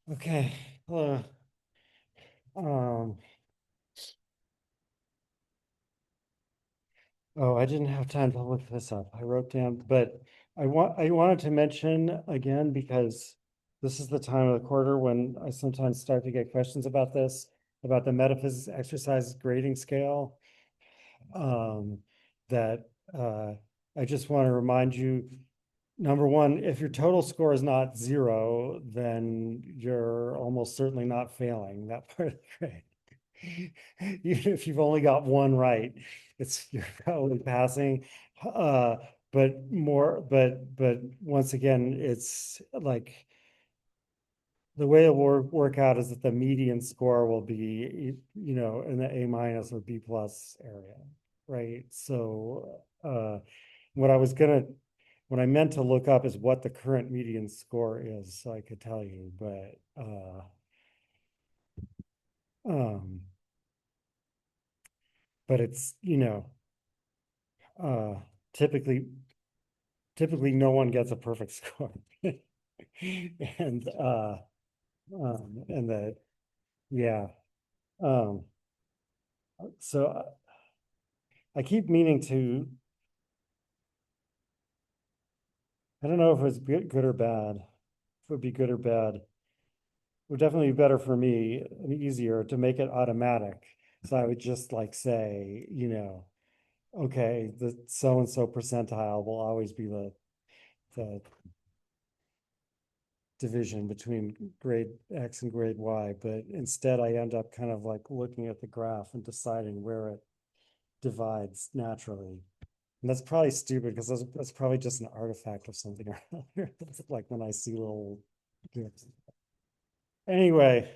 Okay. Uh, um, oh, I didn't have time to look this up. I wrote down, but I wanted to mention again because this is the time of the quarter when I sometimes start to get questions about this, about the metaphysics exercise grading scale. Um, that I just want to remind you, number one, if your total score is not zero, then you're almost certainly not failing that part of the grade. Even if you've only got one right, it's you're probably passing. Uh, but once again, it's like the way it will work out is that the median score will be, in the A minus or B plus area, right? So what I was gonna, what I meant to look up is what the current median score is, so I could tell you, but um, but it's, uh, typically typically no one gets a perfect score. and and that yeah. Um so I keep meaning to, I don't know if it's good or bad. If it would be good or bad. It would definitely be better for me and easier to make it automatic. So I would just like say, okay, the so and so percentile will always be the division between grade X and grade Y, but instead I end up kind of like looking at the graph and deciding where it divides naturally. And that's probably stupid because that's probably just an artifact of something or other. That's like when I see little. Anyway,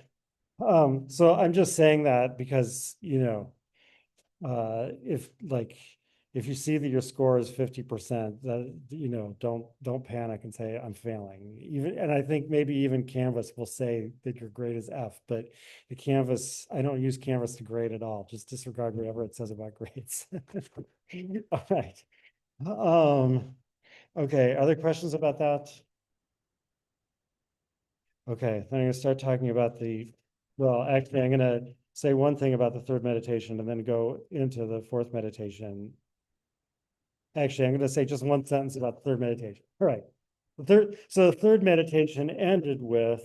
so I'm just saying that because, if like if you see that your score is 50%, that don't panic and say I'm failing. Even and I think maybe even Canvas will say that your grade is F, but the Canvas, I don't use Canvas to grade at all. Just disregard whatever it says about grades. All right. Um, okay, other questions about that? Okay, then I'm gonna start talking about well, actually, I'm gonna say one thing about the third meditation and then go into the fourth meditation. Actually, I'm gonna say just one sentence about the third meditation. All right. So the third meditation ended with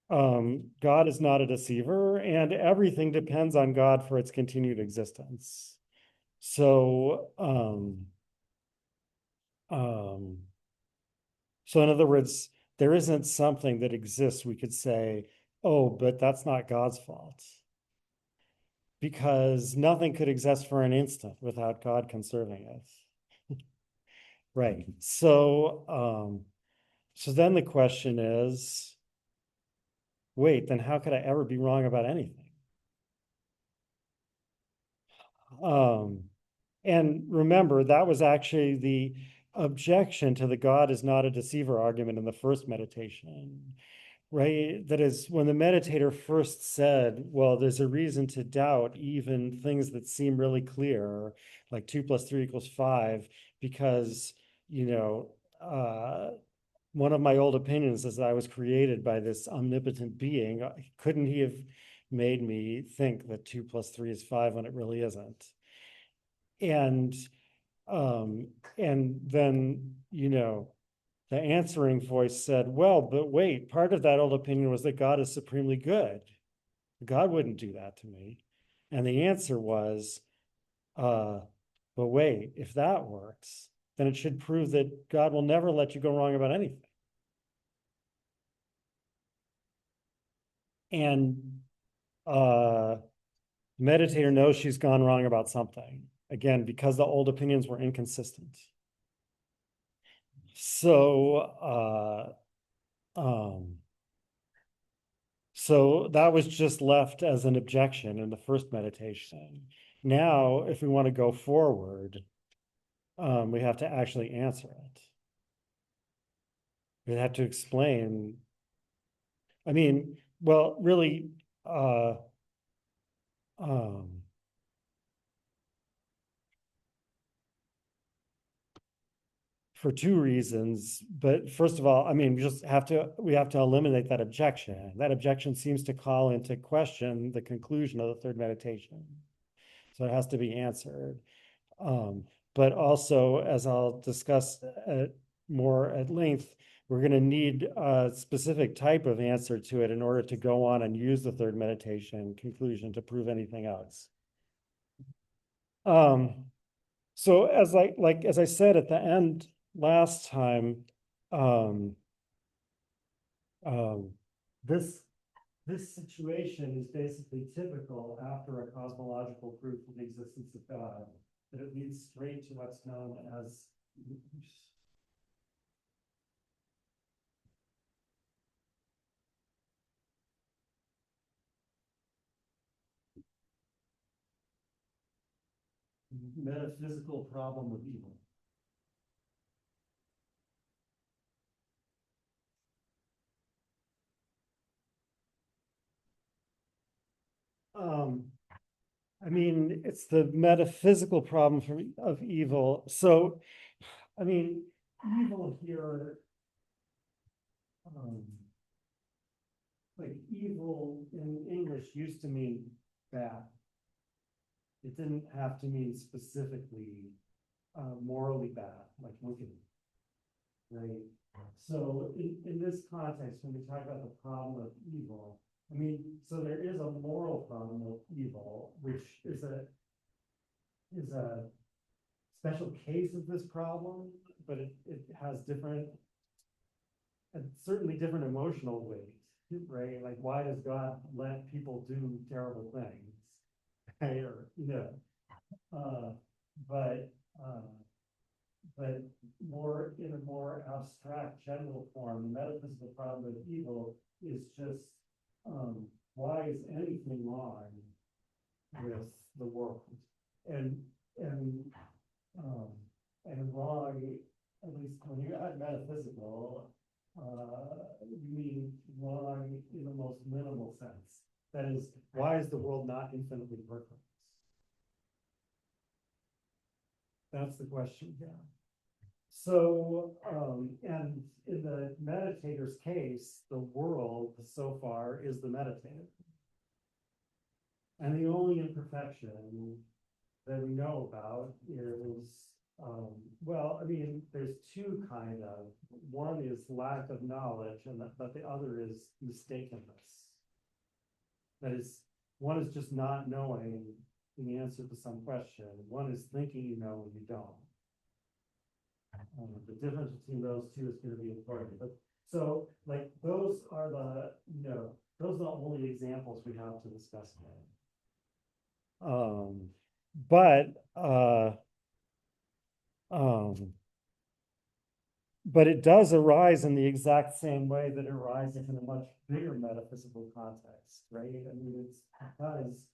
God is not a deceiver, and everything depends on God for its continued existence. So um so in other words, there isn't something that exists we could say, oh, but that's not God's fault, because nothing could exist for an instant without God conserving it. Right. So then the question is, wait, then how could I ever be wrong about anything? Um, and remember, that was actually the objection to the God is not a deceiver argument in the first meditation, right? That is, when the meditator first said, well, there's a reason to doubt even things that seem really clear, like 2 + 3 = 5, because, you know, one of my old opinions is that I was created by this omnipotent being. Couldn't he have made me think that 2 + 3 = 5 when it really isn't? And um, and then, the answering voice said, well, but wait, part of that old opinion was that God is supremely good. God wouldn't do that to me. And the answer was, uh, but wait, if that works, then it should prove that God will never let you go wrong about anything. And uh, meditator knows she's gone wrong about something. Again, because the old opinions were inconsistent. So um, So that was just left as an objection in the first meditation. Now, if we want to go forward, we have to actually answer it. We have to explain. I mean, well, really, uh, um, for two reasons. But first of all, I mean, we have to eliminate that objection. That objection seems to call into question the conclusion of the third meditation. So it has to be answered. Um, but also, as I'll discuss more at length, we're going to need a specific type of answer to it in order to go on and use the third meditation conclusion to prove anything else. So as I said at the end last time, um, um, this this situation is basically typical after a cosmological proof of the existence of God, that it leads straight to what's known as metaphysical problem of evil. Um, I mean, it's the metaphysical problem of evil. So, I mean, evil here, um, like evil in English used to mean bad. It didn't have to mean specifically morally bad, like wicked, right? So in this context, when we talk about the problem of evil, I mean, so there is a moral problem of evil, which is a special case of this problem, but it has different, and certainly different emotional weight, right? Like, why does God let people do terrible things? Right? Or, uh, but, uh, but more in a more abstract general form, the metaphysical problem of evil is just, why is anything wrong with the world? And, and, um, and wrong, at least when you add metaphysical, you mean wrong in the most minimal sense. That is, why is the world not infinitely perfect? That's the question, yeah. So, and in the meditator's case, the world so far is the meditator. And the only imperfection that we know about is, well, I mean, there's two kind of. One is lack of knowledge, but the other is mistakenness. That is, one is just not knowing the answer to some question. One is thinking you know when you don't. The difference between those two is going to be important. But so, like, those are those are the only examples we have to discuss today. But um, but it does arise in the exact same way that it arises in a much bigger metaphysical context, right? I mean, it's because,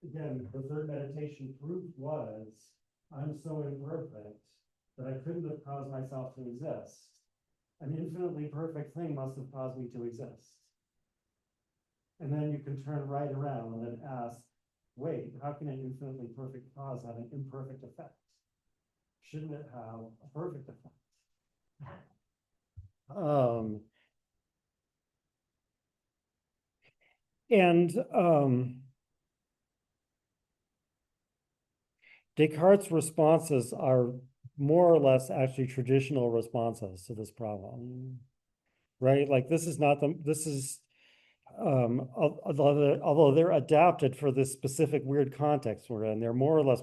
again, the third meditation proof was, I'm so imperfect that I couldn't have caused myself to exist. An infinitely perfect thing must have caused me to exist. And then you can turn right around and ask, wait, how can an infinitely perfect cause have an imperfect effect? Shouldn't it have a perfect effect? And Descartes' responses are more or less actually traditional responses to this problem, right? Like this is not the, this is, although they're adapted for this specific weird context we're in, they're more or less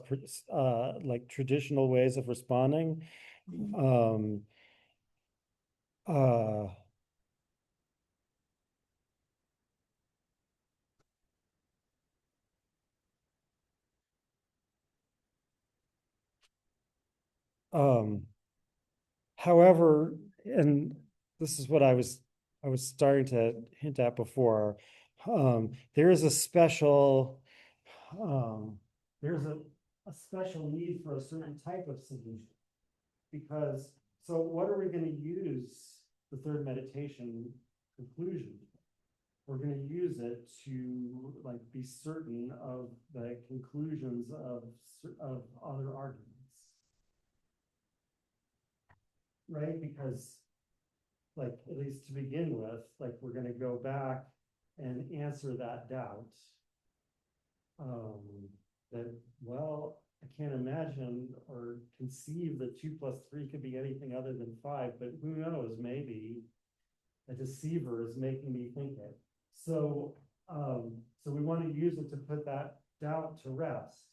like traditional ways of responding. Um, uh, um, However, and this is what I was starting to hint at before, there is a special there's a special need for a certain type of solution, because so what are we going to use the third meditation conclusion? We're going to use it to like be certain of the conclusions of other arguments. right? Because like, at least to begin with, like, we're gonna go back and answer that doubt. That, well, I can't imagine or conceive that 2 plus 3 could be anything other than 5, but who knows, maybe a deceiver is making me think it. So, so we want to use it to put that doubt to rest.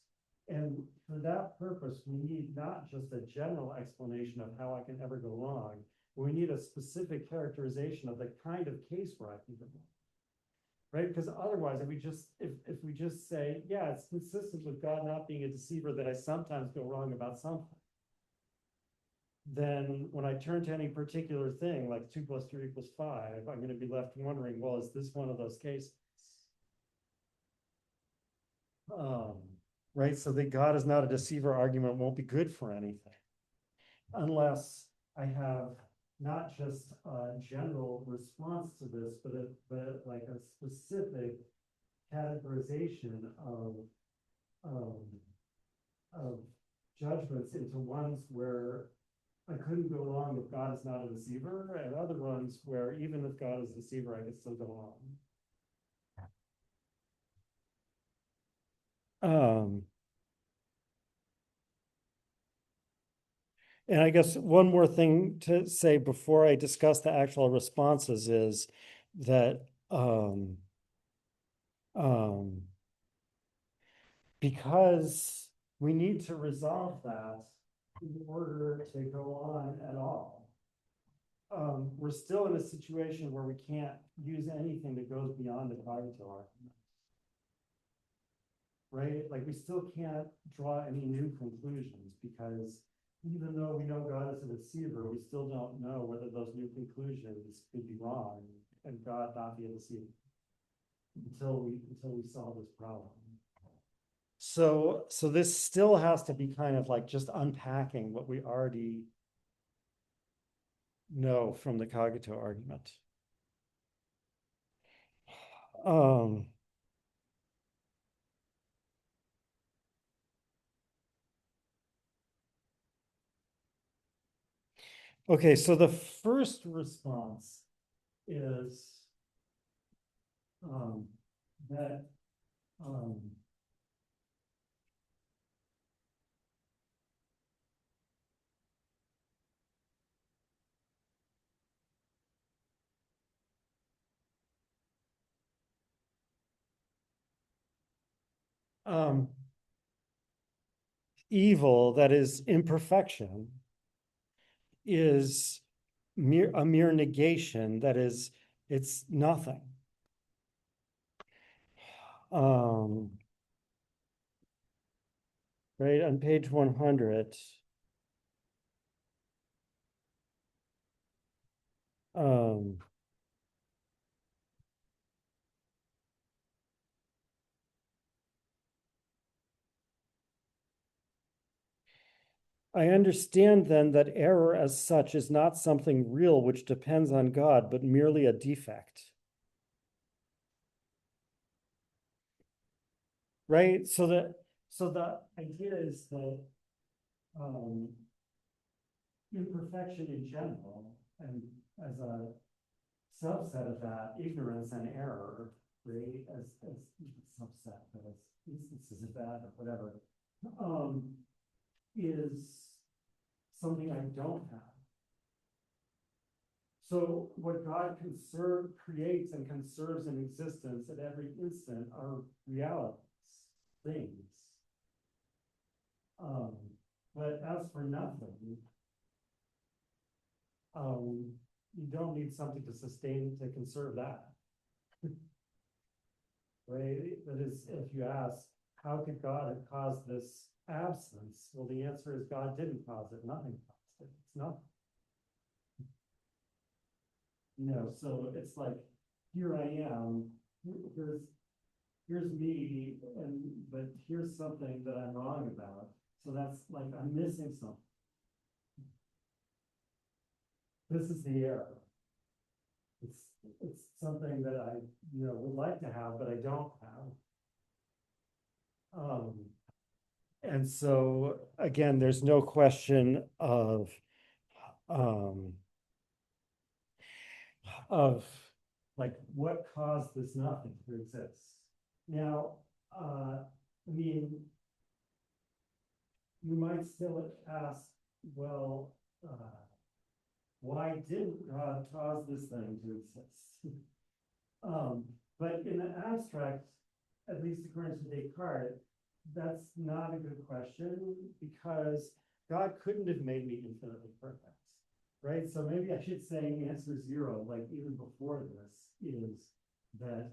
And for that purpose, we need not just a general explanation of how I can ever go wrong, but we need a specific characterization of the kind of case where I can go wrong. Right? Because otherwise, if we just say, yeah, it's consistent with God not being a deceiver that I sometimes go wrong about something, then when I turn to any particular thing, like 2 plus 3 equals 5, I'm going to be left wondering, well, is this one of those cases? Um, right? So that God is not a deceiver argument won't be good for anything unless I have not just a general response to this, but like a specific categorization um, of judgments into ones where I couldn't go wrong if God is not a deceiver, and other ones where even if God is a deceiver, I can still go wrong. And I guess one more thing to say before I discuss the actual responses is that um, because we need to resolve that in order to go on at all. We're still in a situation where we can't use anything that goes beyond the cognitive argument, right? Like we still can't draw any new conclusions because even though we know God is a deceiver, we still don't know whether those new conclusions could be wrong and God not be a deceiver until we solve this problem. So this still has to be kind of like just unpacking what we already know from the cogito argument. Okay, so the first response is that evil, that is imperfection, is a mere negation, that is, it's nothing. Right on page 100. I understand then that error as such is not something real which depends on God, but merely a defect. Right? So the idea is that imperfection in general, and as a subset of that, ignorance and error, right? As subset, but as instances of that or whatever, is something I don't have. So what God creates and conserves in existence at every instant are realities, things. But as for nothing, you don't need something to sustain, to conserve that. Right? That is, if you ask, how could God have caused this absence? Well, the answer is God didn't cause it, nothing caused it. It's nothing. So it's like, here I am, here's me, but here's something that I'm wrong about. So that's like, I'm missing something. This is the error. It's something that I would like to have, but I don't have. And so again, there's no question of um, of like what caused this nothing to exist. Now, I mean, you might still ask, well, why didn't God cause this thing to exist? But in the abstract, at least according to Descartes, that's not a good question because God couldn't have made me infinitely perfect, right? So maybe I should say answer zero, like even before this, is that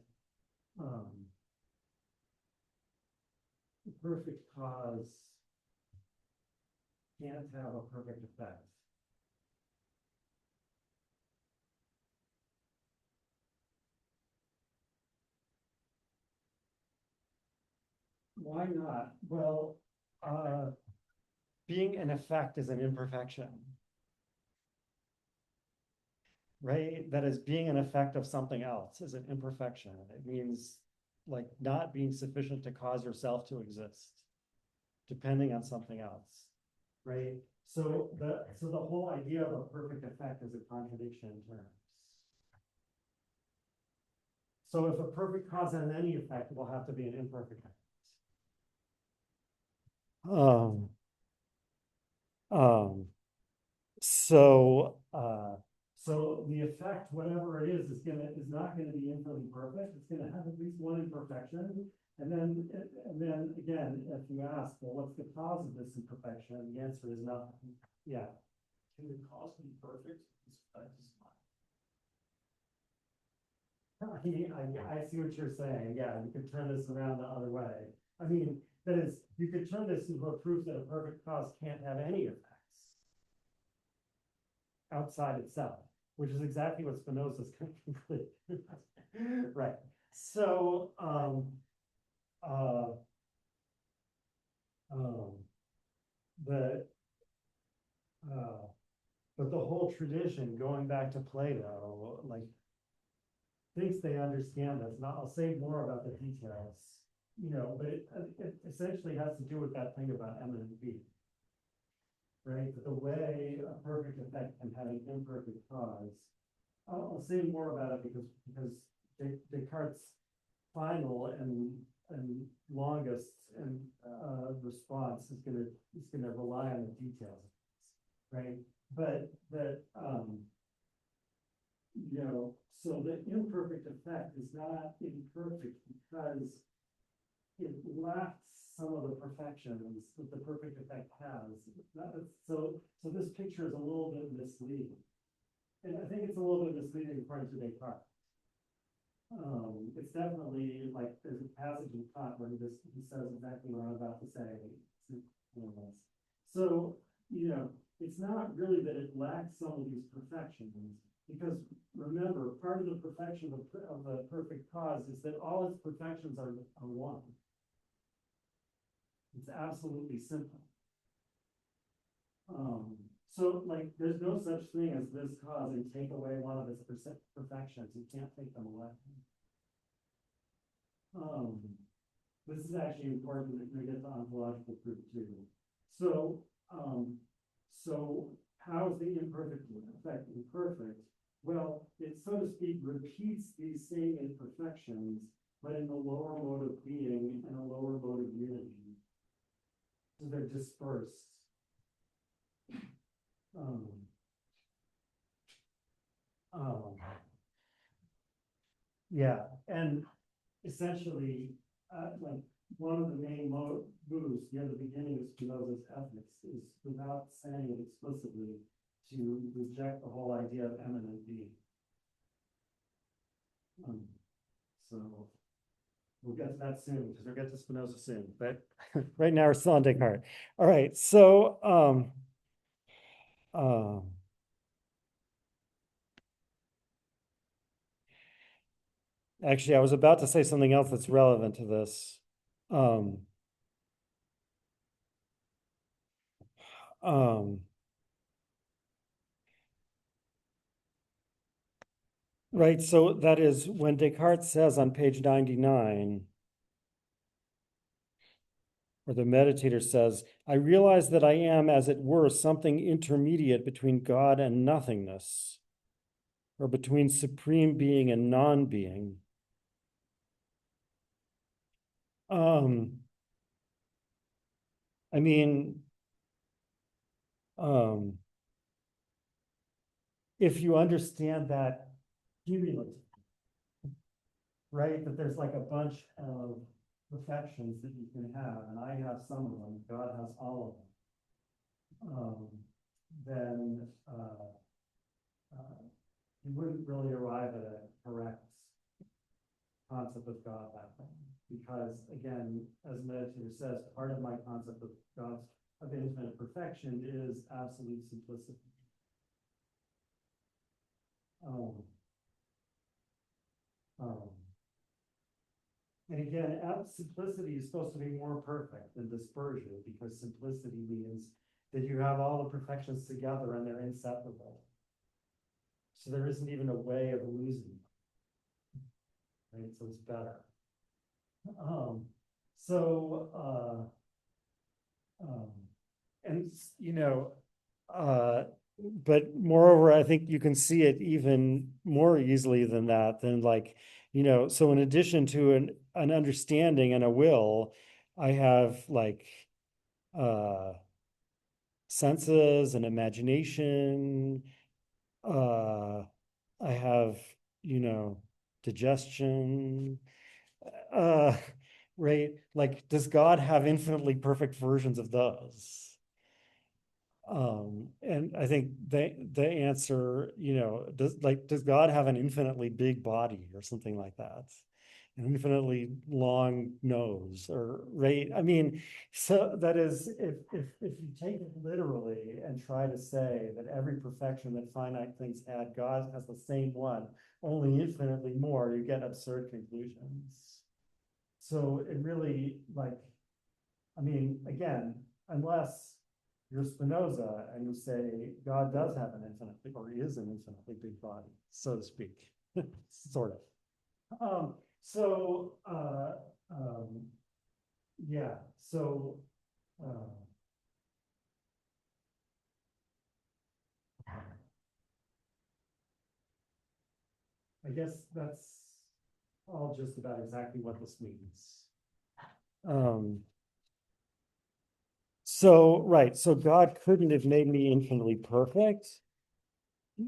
the perfect cause can't have a perfect effect. Why not? Well, being an effect is an imperfection, right? That is, being an effect of something else is an imperfection. It means like not being sufficient to cause yourself to exist, depending on something else, right? So the whole idea of a perfect effect is a contradiction in terms. So if a perfect cause has any effect, it will have to be an imperfect effect. Um, um, so so the effect, whatever it is not gonna be infinitely perfect. It's gonna have at least one imperfection. And then again, if you ask, well, what's the cause of this imperfection? The answer is nothing. Yeah. Can the cause be perfect? I see what you're saying. Yeah, you could turn this around the other way. I mean, that is, you could turn this into a proof that a perfect cause can't have any effects outside itself, which is exactly what Spinoza's going to conclude. Right. So, uh, um, the, uh, but the whole tradition, going back to Plato, like thinks they understand this. And I'll say more about the details, but it essentially has to do with that thing about eminent being, right? The way a perfect effect can have an imperfect cause. I'll say more about it because Descartes' final and longest and response is gonna rely on the details, right? But that so the imperfect effect is not imperfect because it lacks some of the perfections that the perfect effect has. So this picture is a little bit misleading. And I think it's a little bit misleading according to Descartes. It's definitely like there's a passage in Kant where he says exactly what I'm about to say. So, it's not really that it lacks some of these perfections, because remember, part of the perfection of the perfect cause is that all its perfections are one. It's absolutely simple. So like there's no such thing as this cause and take away one of its perfections. You can't take them away. This is actually important when we get to ontological proof too. So, so how is the imperfect effect imperfect? Well, it, so to speak, repeats these same imperfections, but in a lower mode of being and a lower mode of unity. So they're dispersed. Yeah, and essentially, like one of the main moves near the beginning of Spinoza's ethics is, without saying it explicitly, to reject the whole idea of eminent being. So we'll get to that soon because we'll get to Spinoza soon. But right now we're still on Descartes. All right, so actually, I was about to say something else that's relevant to this. Um, right, so that is when Descartes says on page 99, or the meditator says, I realize that I am, as it were, something intermediate between God and nothingness, or between supreme being and non-being. I mean, if you understand that cumulative, right, that there's like a bunch of perfections that you can have, and I have some of them, God has all of them, then you wouldn't really arrive at a correct concept of God that way. Because again, as meditator says, part of my concept of God's of infinite perfection is absolute simplicity. And again, simplicity is supposed to be more perfect than dispersion, because simplicity means that you have all the perfections together and they're inseparable. So there isn't even a way of losing, right? So it's better. And you know, but moreover, I think you can see it even more easily than that, than like, you know, so in addition to an understanding and a will, I have like senses and imagination. I have, you know, digestion. Right? Like, does God have infinitely perfect versions of those? And I think the answer, you know, does God have an infinitely big body or something like that? An infinitely long nose, or right? I mean, so that is, if you take it literally and try to say that every perfection that finite things had, God has the same one, only infinitely more, you get absurd conclusions. So it really, like, I mean, again, unless you're Spinoza and you say God does have an infinitely, or he is an infinitely big body, so to speak, sort of. So, yeah, so, I guess that's all just about exactly what this means. So, right, so God couldn't have made me infinitely perfect.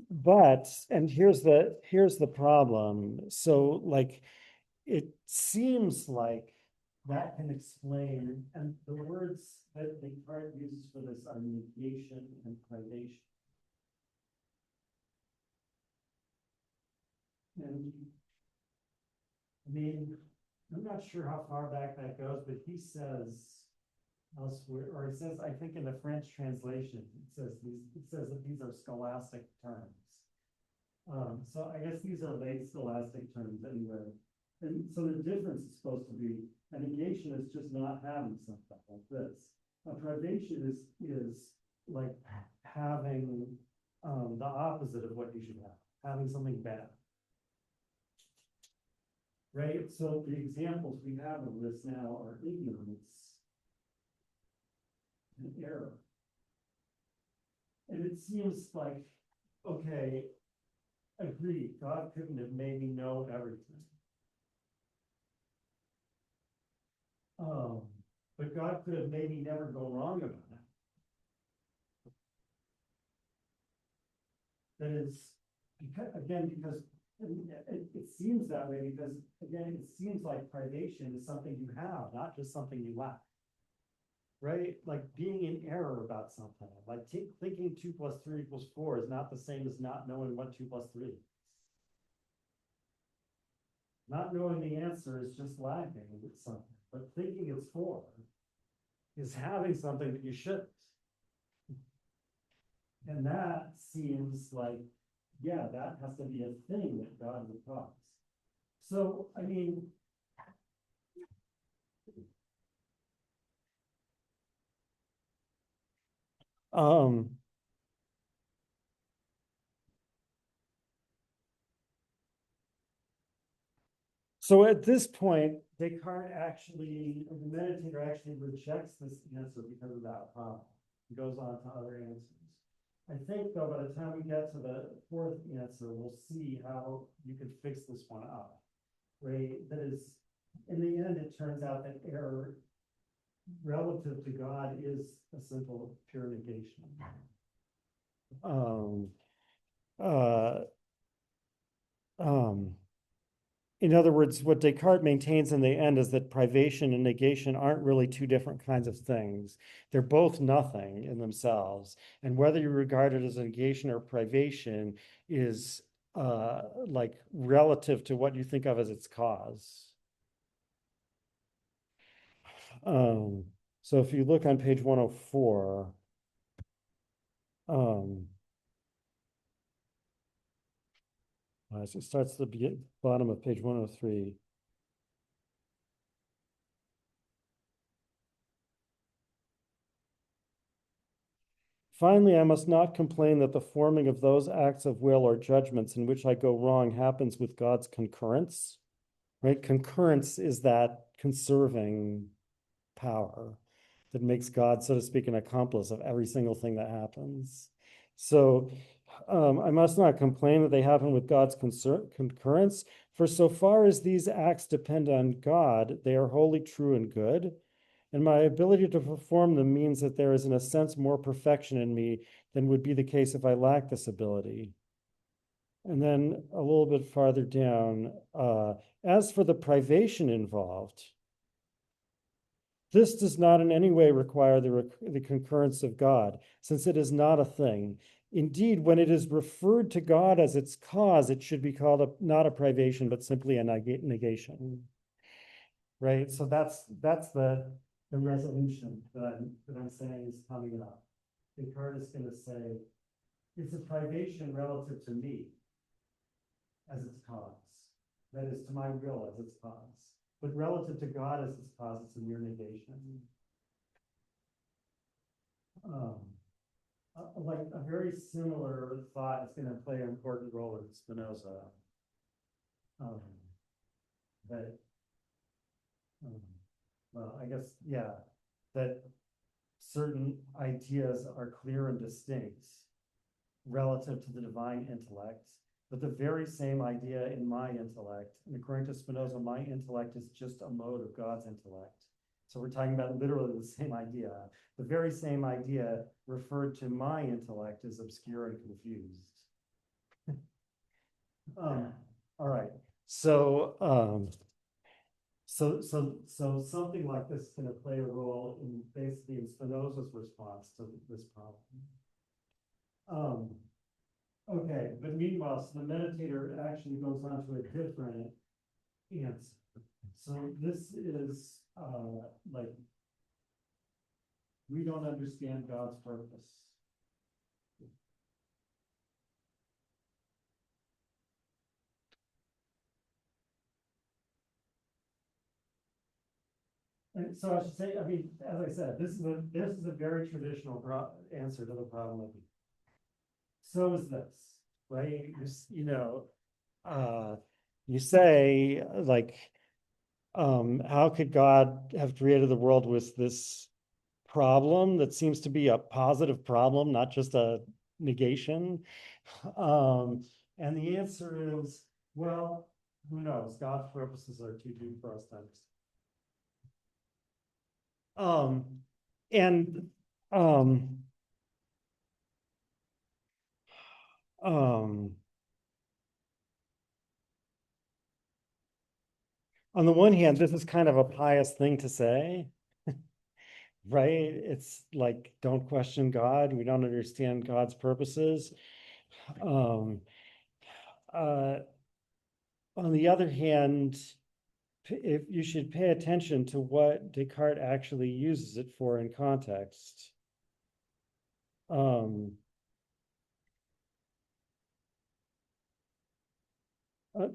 But, and here's the problem. So like, it seems like that can explain, and the words that Descartes uses for this are negation and privation. And I mean, I'm not sure how far back that goes, but he says elsewhere, or he says, I think in the French translation, it says that these are scholastic terms. So I guess these are late scholastic terms anyway. And so the difference is supposed to be a negation is just not having something like this. A privation is like having the opposite of what you should have, having something bad. Right? So the examples we have of this now are ignorance and error. And it seems like, okay, agreed, God couldn't have made me know everything. But God could have made me never go wrong about it. That is, because, again, because it seems that way, because again, it seems like privation is something you have, not just something you lack. Right? Like being in error about something, like thinking 2 + 3 = 4 is not the same as not knowing what 2 + 3 is. Not knowing the answer is just lacking with something, but thinking it's 4 is having something that you shouldn't. And that seems like, yeah, that has to be a thing that God would cause. So, I mean, um, So at this point, Descartes actually, the meditator actually rejects this answer because of that problem. He goes on to other answers. I think though, by the time we get to the fourth answer, we'll see how you can fix this one up, right? That is, in the end, it turns out that error relative to God is a simple pure negation. Um, uh, um, in other words, what Descartes maintains in the end is that privation and negation aren't really two different kinds of things. They're both nothing in themselves. And whether you regard it as a negation or privation is like relative to what you think of as its cause. Um, so if you look on page 104, so it starts at the bottom of page 103. Finally, I must not complain that the forming of those acts of will or judgments in which I go wrong happens with God's concurrence, right? Concurrence is that conserving power that makes God, so to speak, an accomplice of every single thing that happens. So I must not complain that they happen with God's concurrence, for so far as these acts depend on God, they are wholly true and good. And my ability to perform them means that there is, in a sense, more perfection in me than would be the case if I lacked this ability. And then a little bit farther down, as for the privation involved, this does not in any way require the concurrence of God, since it is not a thing. Indeed, when it is referred to God as its cause, it should be called not a privation, but simply a negation. Right? So that's the resolution that I'm saying is coming up. Descartes is going to say, it's a privation relative to me as its cause. That is, to my will as its cause. But relative to God as its cause, it's a mere negation. Um, like a very similar thought is going to play an important role in Spinoza. Um, that, um, well, I guess, yeah, that certain ideas are clear and distinct relative to the divine intellect, but the very same idea in my intellect, and according to Spinoza, my intellect is just a mode of God's intellect. So we're talking about literally the same idea. The very same idea referred to my intellect as obscure and confused. All right. So something like this is going to play a role in basically in Spinoza's response to this problem. Okay, but meanwhile, so the meditator actually goes on to a different answer. So this is like we don't understand God's purpose. And so I should say, I mean, as I said, this is a very traditional answer to the problem of evil. So is this, right? You know, you say like, how could God have created the world with this problem that seems to be a positive problem, not just a negation? And the answer is, well, who knows? God's purposes are too deep for us to understand. And um, um, on the one hand, this is kind of a pious thing to say, right? It's like, don't question God. We don't understand God's purposes. Um, uh, on the other hand, if you should pay attention to what Descartes actually uses it for in context.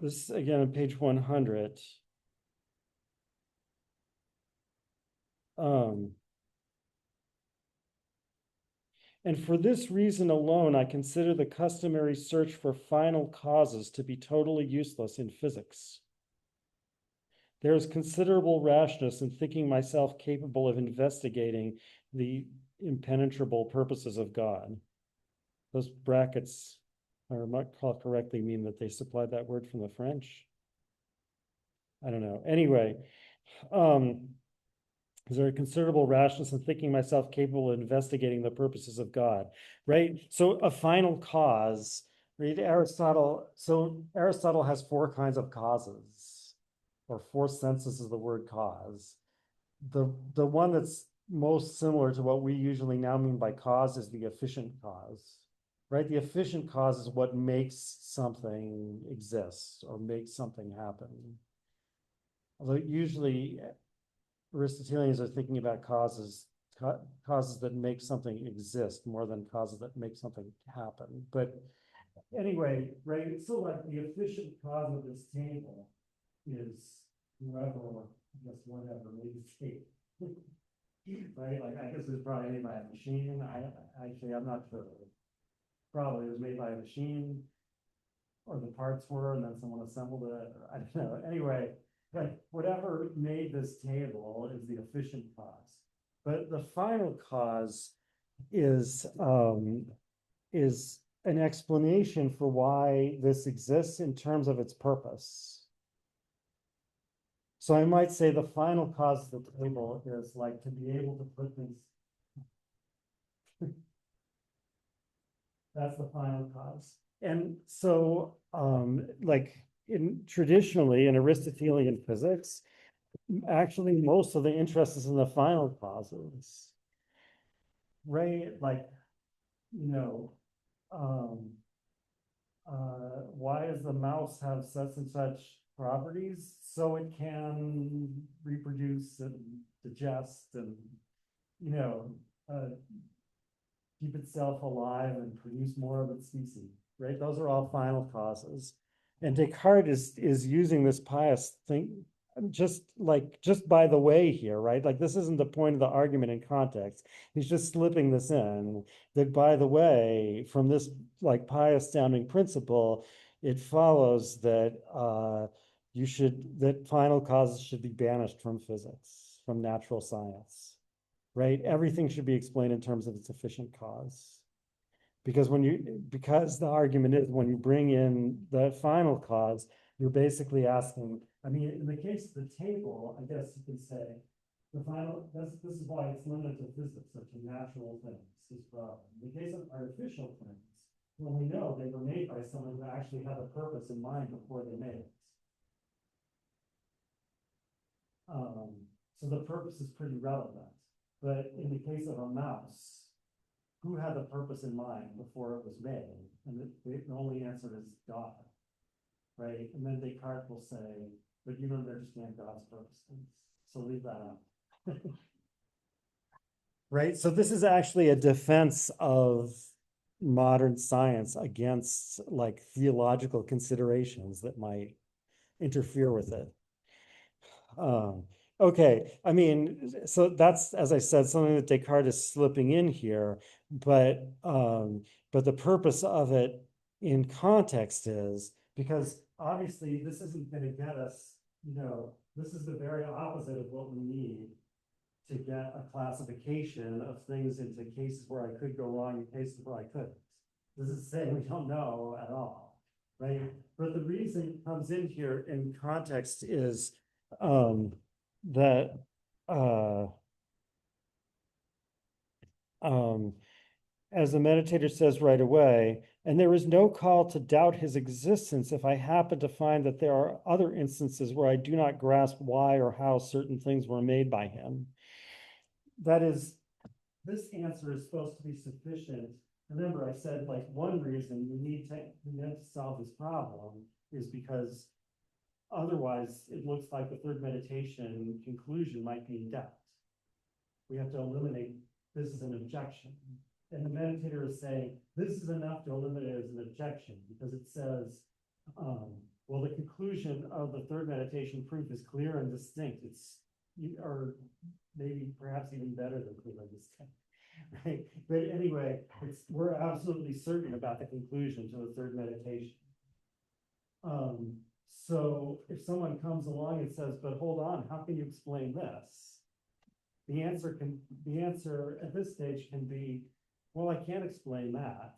This again on page 100. And for this reason alone, I consider the customary search for final causes to be totally useless in physics. there is considerable rashness in thinking myself capable of investigating the impenetrable purposes of God. Those brackets, if I recall correctly, mean that they supplied that word from the French. I don't know. Anyway, is there a considerable rashness in thinking myself capable of investigating the purposes of God, right? So a final cause, read Aristotle. So Aristotle has four kinds of causes, or four senses of the word cause. The one that's most similar to what we usually now mean by cause is the efficient cause, right? The efficient cause is what makes something exist or makes something happen. Although usually Aristotelians are thinking about causes that make something exist more than causes that make something happen. But anyway, right? So like the efficient cause of this table is whoever, I guess whatever made the table. Right? Like I guess it was probably made by a machine. I'm not sure. Probably it was made by a machine, or the parts were, and then someone assembled it. Or I don't know. Anyway, like whatever made this table is the efficient cause. But the final cause is an explanation for why this exists in terms of its purpose. So I might say the final cause of the table is like to be able to put things. That's the final cause. And so, like traditionally in Aristotelian physics, actually most of the interest is in the final causes, right? Like, you know, um, why does the mouse have such and such properties? So it can reproduce and digest and, you know, keep itself alive and produce more of its species, right? Those are all final causes. And Descartes is using this pious thing just by the way here, right? Like this isn't the point of the argument in context. He's just slipping this in that by the way, from this like pious sounding principle, it follows that that final causes should be banished from physics, from natural science, right? Everything should be explained in terms of its efficient cause. Because because the argument is when you bring in the final cause, you're basically asking, I mean, in the case of the table, I guess you could say, this is why it's limited to physics or to natural things, this problem. In the case of artificial things, well, we know they were made by someone who actually had a purpose in mind before they made it. So the purpose is pretty relevant. But in the case of a mouse, who had the purpose in mind before it was made? And the only answer is God, right? And then Descartes will say, but you don't understand God's purpose. So leave that out. Right? So this is actually a defense of modern science against like theological considerations that might interfere with it. Okay, I mean, so that's, as I said, something that Descartes is slipping in here, but the purpose of it in context is because obviously this isn't going to get us, this is the very opposite of what we need to get a classification of things into cases where I could go wrong and cases where I couldn't. This is saying we don't know at all, right? But the reason it comes in here in context is that as the meditator says right away, and there is no call to doubt his existence if I happen to find that there are other instances where I do not grasp why or how certain things were made by him. That is, this answer is supposed to be sufficient. Remember, I said like one reason you need to solve this problem is because otherwise, it looks like the third meditation conclusion might be in doubt. We have to eliminate this as an objection. And the meditator is saying, this is enough to eliminate it as an objection because it says, well, the conclusion of the third meditation proof is clear and distinct. Or maybe perhaps even better than clear and distinct. Right? But anyway, we're absolutely certain about the conclusion to the third meditation. So if someone comes along and says, but hold on, how can you explain this? The answer at this stage can be, well, I can't explain that.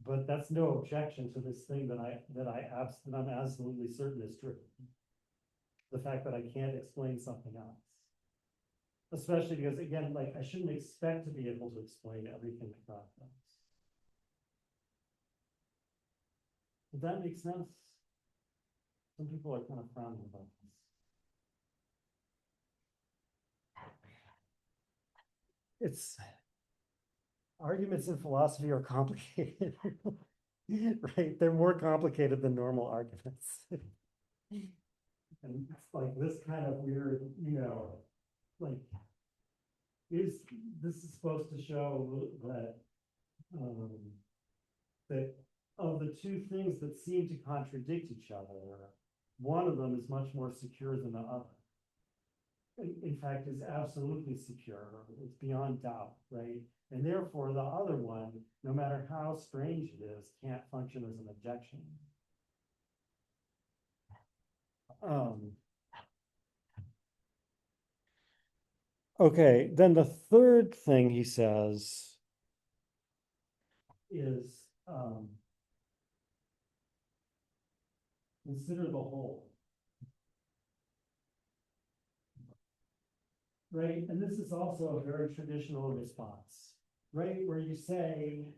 But that's no objection to this thing that I'm absolutely certain is true. The fact that I can't explain something else. Especially because, again, like, I shouldn't expect to be able to explain everything that God does. Does that make sense? Some people are kind of frowning about this. It's arguments in philosophy are complicated, right? They're more complicated than normal arguments. And it's like this kind of weird, like, this is supposed to show that that of the two things that seem to contradict each other, one of them is much more secure than the other. In fact, is absolutely secure. It's beyond doubt, right? And therefore, the other one, no matter how strange it is, can't function as an objection. Okay, then the third thing he says is consider the whole. Right, and this is also a very traditional response, right? Where you say,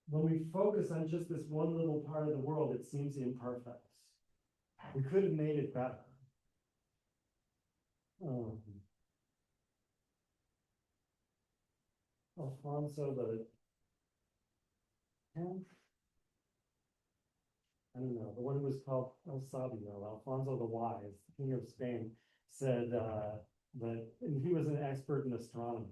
when we focus on just this one little part of the world, it seems imperfect. We could have made it better. Alfonso the 10th, I don't know, the one who was called El Sabio, Alfonso the Wise, King of Spain, said that, and he was an expert in astronomy.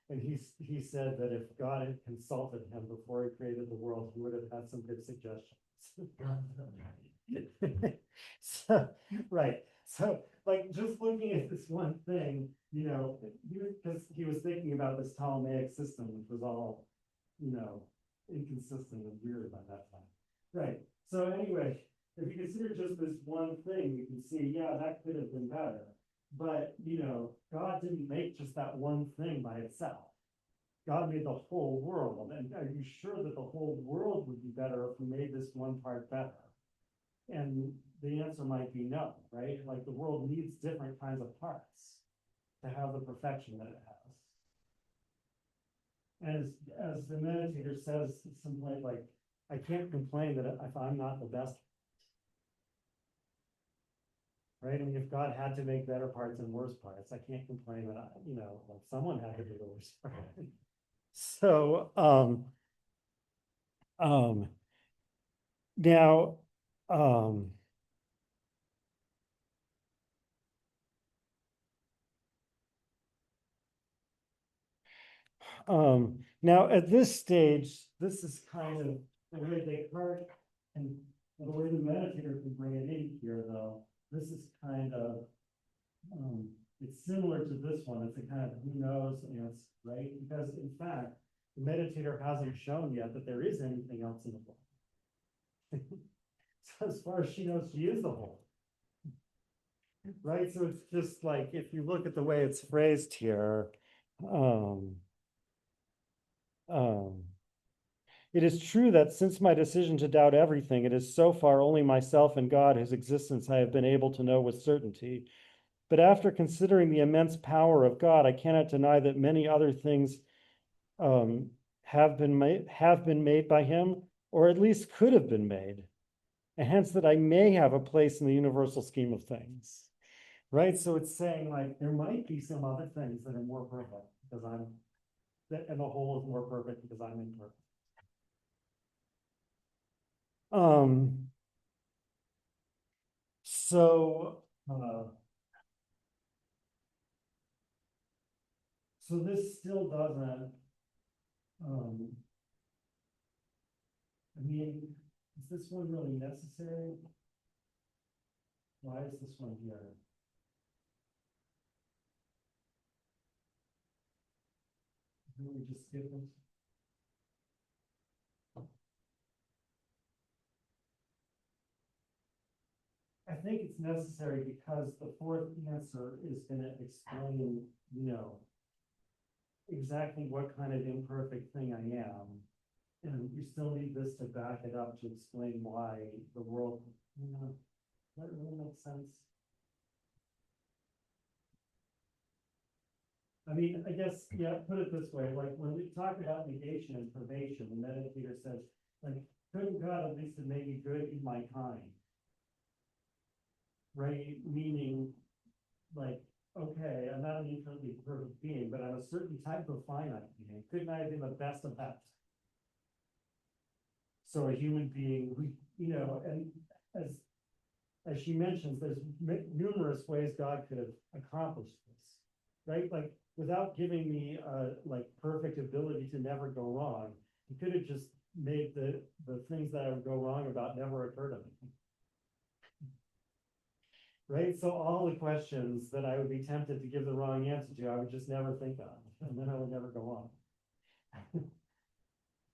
And he said that if God had consulted him before he created the world, he would have had some good suggestions. So, right. So, like, just looking at this one thing, because he was thinking about this Ptolemaic system, which was all, inconsistent and weird by that time. Right. So anyway, if you consider just this one thing, you can see, yeah, that could have been better. But, God didn't make just that one thing by itself. God made the whole world. And are you sure that the whole world would be better if we made this one part better? And the answer might be no, right? Like, the world needs different kinds of parts to have the perfection that it has. As the meditator says at some point, like, I can't complain that if I'm not the best, right? I mean, if God had to make better parts and worse parts, I can't complain that like, someone had to do the worst part. So, now, now at this stage, this is kind of the way Descartes and the way the meditator can bring it in here, though. This is kind of, it's similar to this one. It's a kind of who knows answer, right? Because in fact, the meditator hasn't shown yet that there is anything else in the book. So as far as she knows, she is the whole. Right? So it's just like, if you look at the way it's phrased here, it is true that since my decision to doubt everything, it is so far only myself and God whose existence I have been able to know with certainty. But after considering the immense power of God, I cannot deny that many other things have been made by him, or at least could have been made, and hence that I may have a place in the universal scheme of things. Right? So it's saying, like, there might be some other things that are more perfect because and the whole is more perfect because I'm imperfect. So this still doesn't, I mean, is this one really necessary? Why is this one here? Can we just skip it? I think it's necessary because the fourth answer is gonna explain, exactly what kind of imperfect thing I am. And you still need this to back it up to explain why the world, that really makes sense. I mean, I guess, yeah, put it this way, like when we talk about negation and privation, the meditator says, like, couldn't God at least have made me good in my kind? Right? Meaning, like, okay, I'm not an infinitely perfect being, but I'm a certain type of finite being. Couldn't I have been the best of that? So a human being, and as she mentions, there's numerous ways God could have accomplished this, right? Like without giving me like perfect ability to never go wrong, he could have just made the things that I would go wrong about never occur to me. Right? So all the questions that I would be tempted to give the wrong answer to, I would just never think of, and then I would never go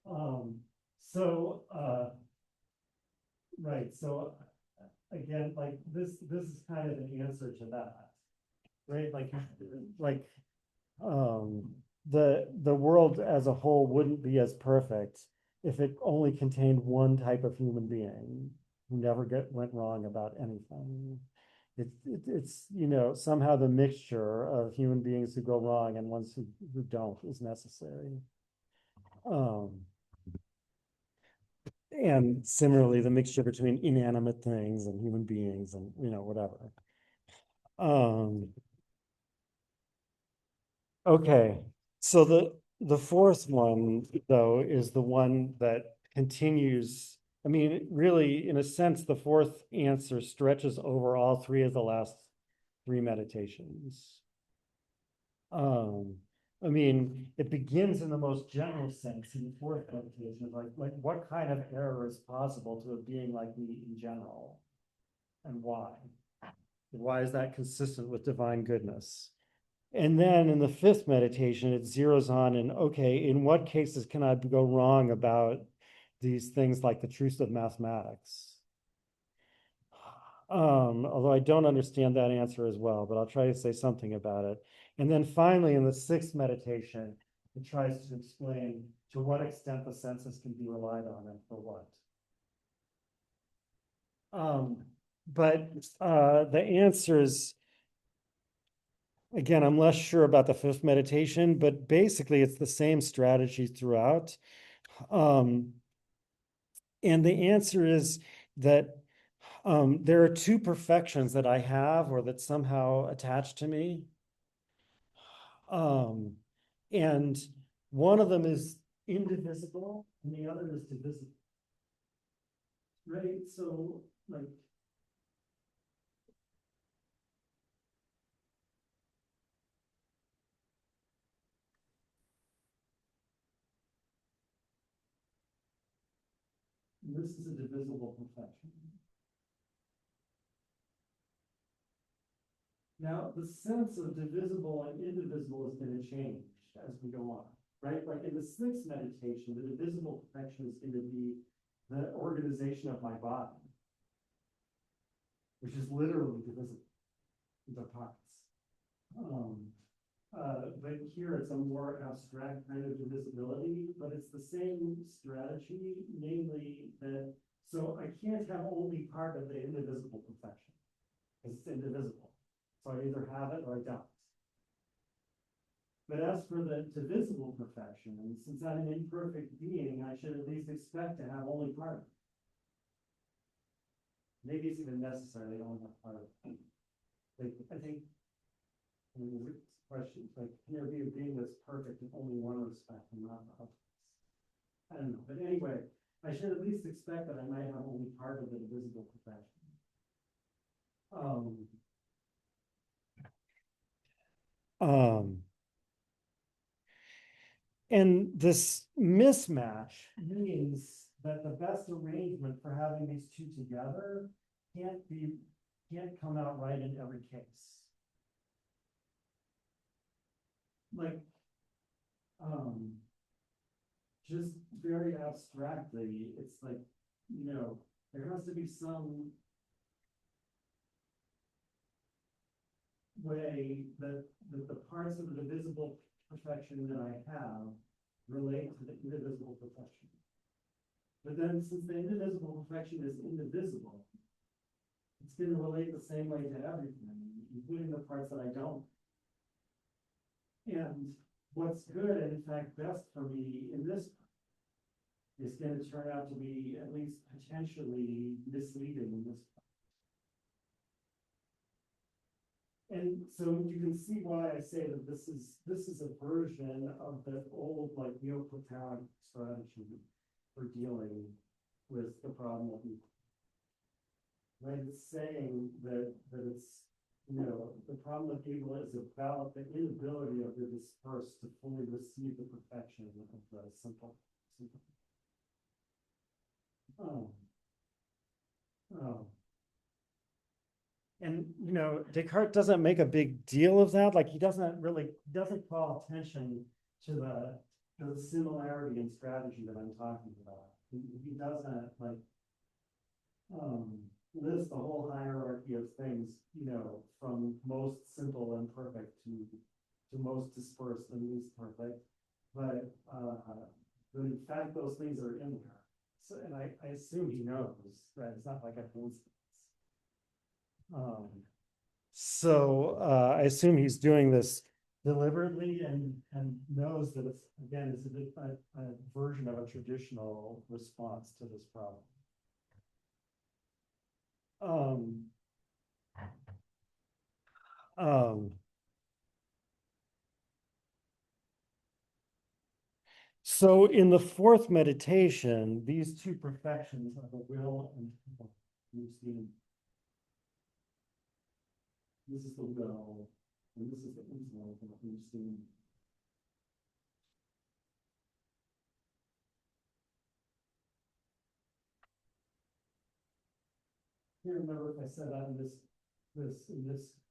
on. So right, so again, like this is kind of an answer to that, right? Like the world as a whole wouldn't be as perfect if it only contained one type of human being who never went wrong about anything. It's somehow the mixture of human beings who go wrong and ones who don't is necessary. And similarly, the mixture between inanimate things and human beings and whatever. Okay, so the fourth one though is the one that continues. I mean, really, in a sense, the fourth answer stretches over all three of the last three meditations. I mean, it begins in the most general sense in the fourth meditation, like what kind of error is possible to a being like me in general, and why? Why is that consistent with divine goodness? And then in the fifth meditation, it zeroes on and okay, in what cases can I go wrong about these things like the truth of mathematics? Although I don't understand that answer as well, but I'll try to say something about it. And then finally, in the sixth meditation, it tries to explain to what extent the senses can be relied on and for what. But the answers, again, I'm less sure about the fifth meditation, but basically it's the same strategy throughout. And the answer is that there are two perfections that I have or that somehow attach to me. And one of them is indivisible and the other is divisible. Right? So, like, this is a divisible perfection. Now, the sense of divisible and indivisible is going to change as we go on, right? Like in the sixth meditation, the divisible perfection is going to be the organization of my body, which is literally divisible into parts. But here it's a more abstract kind of divisibility, but it's the same strategy, namely that, so I can't have only part of the indivisible perfection, because it's indivisible. So I either have it or I don't. But as for the divisible perfection, and since I'm an imperfect being, I should at least expect to have only part of it. Maybe it's even necessary to only have part of it. Like, I think questions like, can there be a being that's perfect in only one respect and not the others? I don't know. But anyway, I should at least expect that I might have only part of the divisible perfection. And this mismatch means that the best arrangement for having these two together can't come out right in every case. Like, just very abstractly, it's like, there has to be some way that the parts of the divisible perfection that I have relate to the indivisible perfection. But then since the indivisible perfection is indivisible, it's going to relate the same way to everything, including the parts that I don't. And what's good, and in fact best for me in this is going to turn out to be at least potentially misleading in this. And so you can see why I say that this is a version of the old like Neoplatonic strategy for dealing with the problem of evil. Right? It's saying that it's, you know, the problem of evil is about the inability of the dispersed to fully receive the perfection of the simple. And you know, Descartes doesn't make a big deal of that. Like he doesn't call attention to the similarity in strategy that I'm talking about. He doesn't like list the whole hierarchy of things, you know, from most simple and perfect to most dispersed and least perfect. But in fact, those things are in there. So, and I assume he knows, right? It's not like a coincidence. I assume he's doing this deliberately and knows that it's, again, it's a version of a traditional response to this problem. So in the fourth meditation, these two perfections of the will and you've seen. This is the will, and this is the intellect of understanding. I can't remember if I said that in this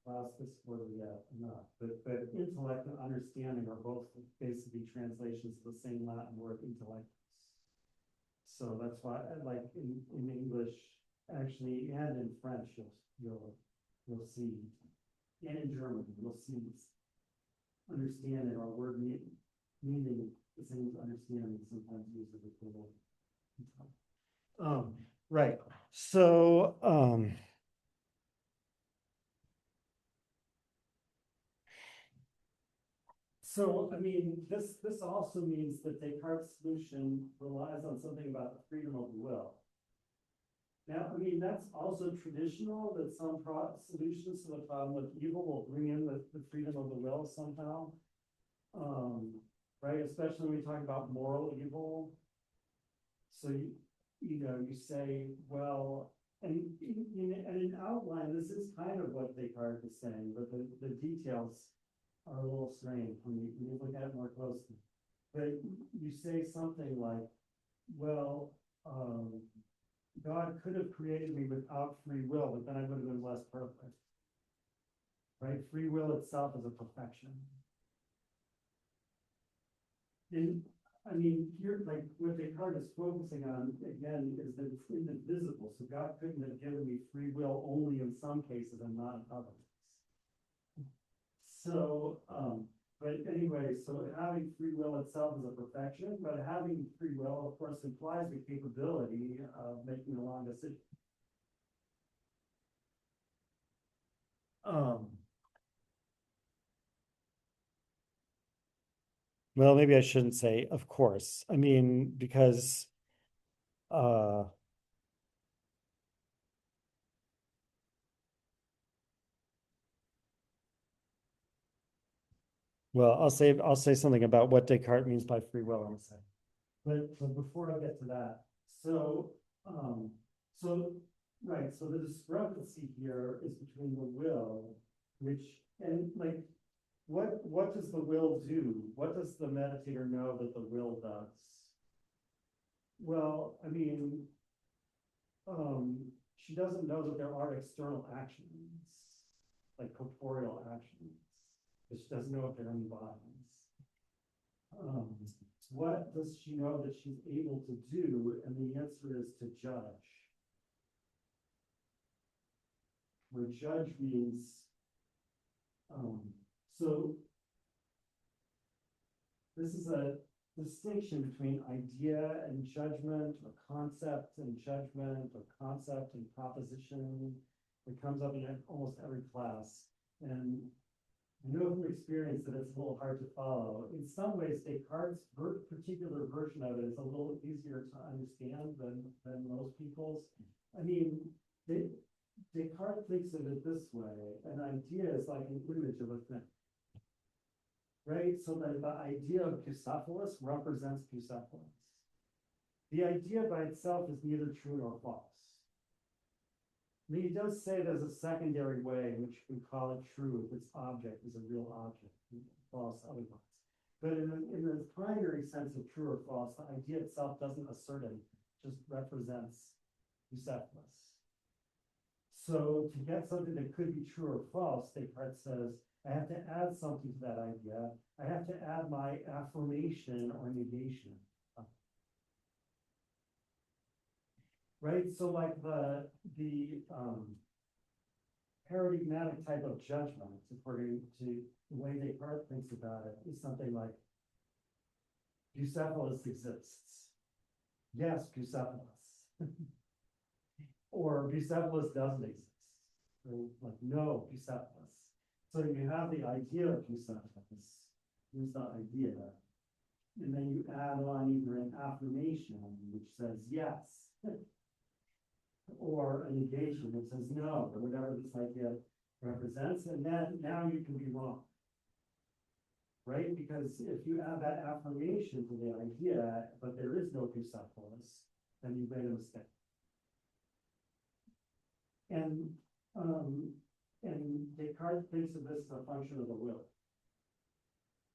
class this quarter yet or not, but intellect and understanding are both basically translations of the same Latin word intellect. So that's why, like in English, actually, and in French, you'll see, and in German, you'll see this understanding or word meaning the same as understanding, sometimes used as equivalent. Right. So I mean, this also means that Descartes' solution relies on something about the freedom of the will. Now, I mean, that's also traditional, that some solutions to the problem of evil will bring in the freedom of the will somehow. Right, especially when we talk about moral evil. So you know, you say, well, and in outline, this is kind of what Descartes is saying, but the details are a little strange when you look at it more closely. But you say something like, well, God could have created me without free will, but then I would have been less perfect. Right? Free will itself is a perfection. And I mean, here, like what Descartes is focusing on again is that it's indivisible. So God couldn't have given me free will only in some cases and not in others. So, but anyway, so having free will itself is a perfection, but having free will, of course, implies the capability of making a wrong decision. Well, maybe I shouldn't say, of course. I mean, because well, I'll say something about what Descartes means by free will in a second. But before I get to that, so right, so the discrepancy here is between the will, which and like what does the will do? What does the meditator know that the will does? Well, I mean, she doesn't know that there are external actions, like corporeal actions, but she doesn't know if they're in bodies. What does she know that she's able to do? And the answer is to judge. Where judge means So this is a distinction between idea and judgment, or concept and judgment, or concept and proposition. It comes up in almost every class. And I know from experience that it's a little hard to follow. In some ways, Descartes' particular version of it is a little easier to understand than most people's. I mean, Descartes thinks of it this way: an idea is like an image of a thing. Right? So that the idea of Bucephalus represents Bucephalus. The idea by itself is neither true nor false. I mean, he does say there's a secondary way in which you can call it true if its object is a real object, false otherwise. But in the primary sense of true or false, the idea itself doesn't assert it, just represents Bucephalus. So to get something that could be true or false, Descartes says, I have to add something to that idea. I have to add my affirmation or negation. Right? So like the paradigmatic type of judgment, according to the way Descartes thinks about it, is something like Bucephalus exists. Yes, Bucephalus. Or Bucephalus doesn't exist. Or like, no, Bucephalus. So you have the idea of Bucephalus. Here's the idea. And then you add on either an affirmation, which says yes, or a negation that says no, or whatever this idea represents. And then now you can be wrong. Right? Because if you add that affirmation to the idea, but there is no Bucephalus, then you've made a mistake. And Descartes thinks of this as a function of the will.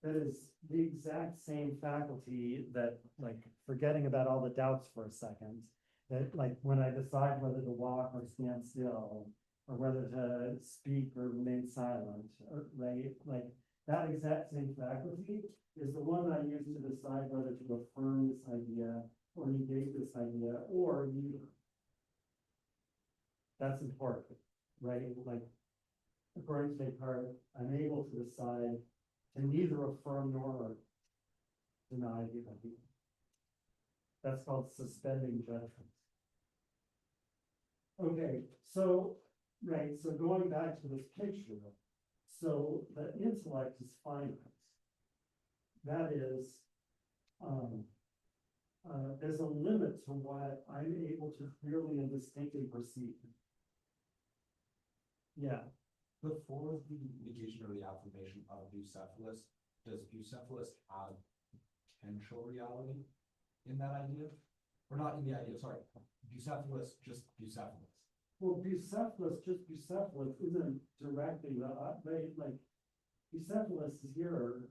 That is the exact same faculty that, like, forgetting about all the doubts for a second, that like when I decide whether to walk or stand still, or whether to speak or remain silent, or, right? Like that exact same faculty is the one I use to decide whether to affirm this idea or negate this idea or neither. That's important, right? Like, according to Descartes, I'm able to decide to neither affirm nor deny the idea. That's called suspending judgment. Okay, so, right, so going back to this picture, so the intellect is finite. That is, there's a limit to what I'm able to clearly and distinctly perceive. Yeah. Before the negation or the affirmation of Bucephalus, does Bucephalus have potential reality in that idea? Or not in the idea, sorry. Bucephalus, just Bucephalus. Well, Bucephalus, just Bucephalus isn't directly the, like, Bucephalus is here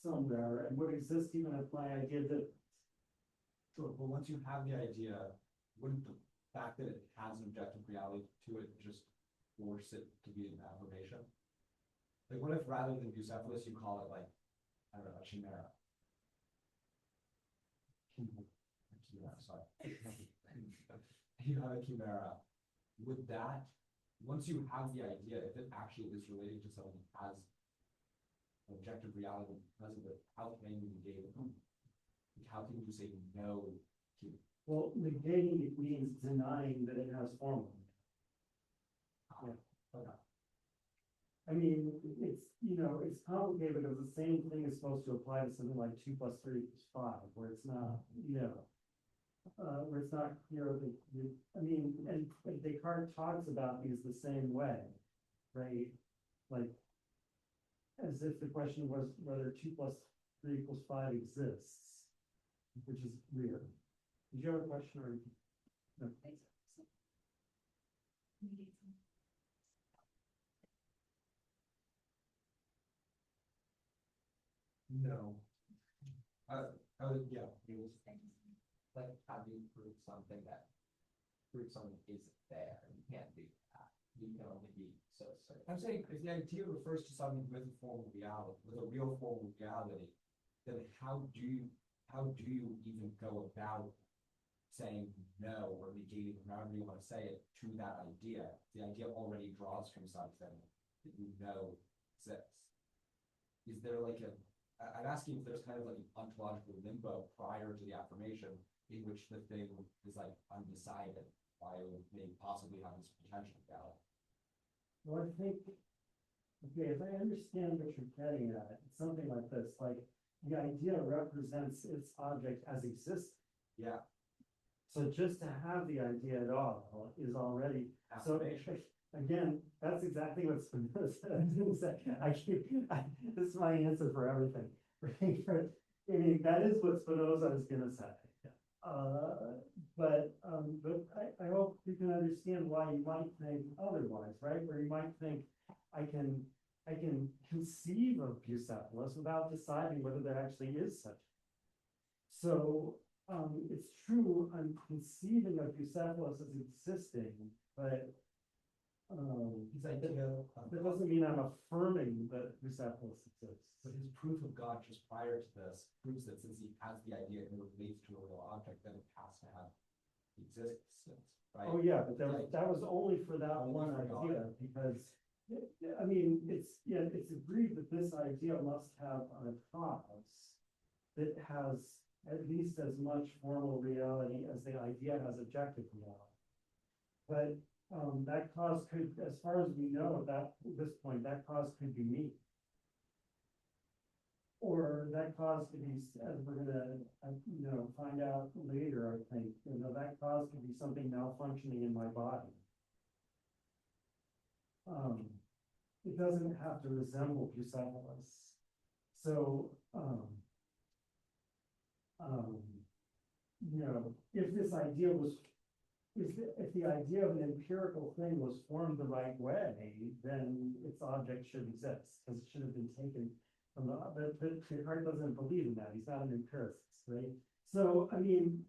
somewhere and would exist even if my idea didn't. Sure, but once you have the idea, wouldn't the fact that it has an objective reality to it just force it to be an affirmation? Like, what if rather than Bucephalus, you call it like, I don't know, a chimera? Sorry. You have a chimera. Would that, once you have the idea, if it actually is relating to something that has objective reality because of it, how can you negate it? How can you say no to it? Well, negating it means denying that it has form. Yeah. Okay. I mean, it's, it's complicated because the same thing is supposed to apply to something like 2 + 3 = 5, where it's not, where it's not clear that, I mean, and Descartes talks about these the same way, right? Like, as if the question was whether 2 + 3 = 5 exists, which is weird. Did you have a question or? No. No. Yeah, it was like, how do you prove something isn't there? You can't do that. You can only be so certain. I'm saying if the idea refers to something with a form of reality, with a real form of reality, then how do you even go about saying no or negating, however you want to say it, to that idea? The idea already draws from something that you know exists. Is there like I'm asking if there's kind of like an ontological limbo prior to the affirmation in which the thing is like undecided, why it may possibly have this potential value. Well, I think, okay, if I understand what you're getting at, it's something like this, like the idea represents its object as existing. Yeah. So just to have the idea at all is already, so again, that's exactly what Spinoza said. This is my answer for everything. I mean, that is what Spinoza is gonna say. But I hope you can understand why you might think otherwise, right? Where you might think, I can conceive of Bucephalus without deciding whether there actually is such. So it's true, I'm conceiving of Bucephalus as existing, but that doesn't mean I'm affirming that Bucephalus exists. But his proof of God just prior to this proves that since he has the idea and it relates to a real object, then it has to have existence, right? Oh, yeah, but that was only for that one idea, because, I mean, it's agreed that this idea must have a cause that has at least as much formal reality as the idea has objective reality. But that cause could, as far as we know, at this point, that cause could be me. Or that cause could be, as we're gonna, find out later, I think, that cause could be something malfunctioning in my body. It doesn't have to resemble Bucephalus. So, if this idea was, if the idea of an empirical thing was formed the right way, then its object should exist, because it should have been taken from but Descartes doesn't believe in that. He's not an empiricist, right? So, I mean,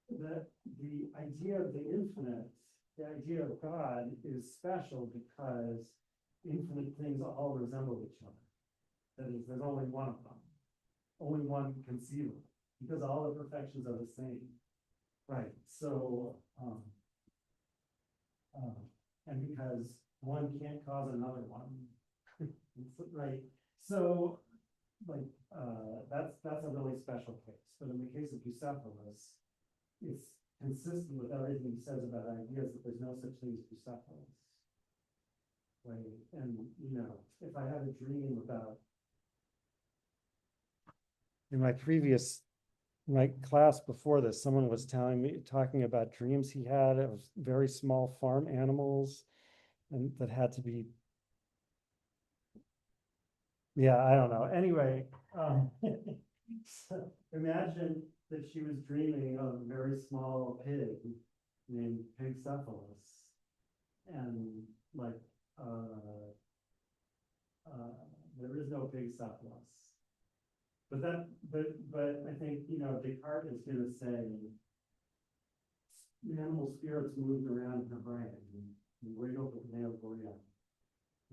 the idea of the infinite, the idea of God is special because infinite things all resemble each other. That is, there's only one of them, only one conceivable, because all the perfections are the same, right? So, and because one can't cause another one, right? So, like, that's a really special case. But in the case of Bucephalus, it's consistent with everything he says about ideas that there's no such thing as Bucephalus, right? And if I had a dream about, in my class before this, someone was talking about dreams he had of very small farm animals, and that had to be, yeah, I don't know. Anyway, so imagine that she was dreaming of a very small pig named Pigcephalus, and like, there is no Pigcephalus. But I think, Descartes is going to say the animal spirits moved around in her brain and wiggled with the nail around.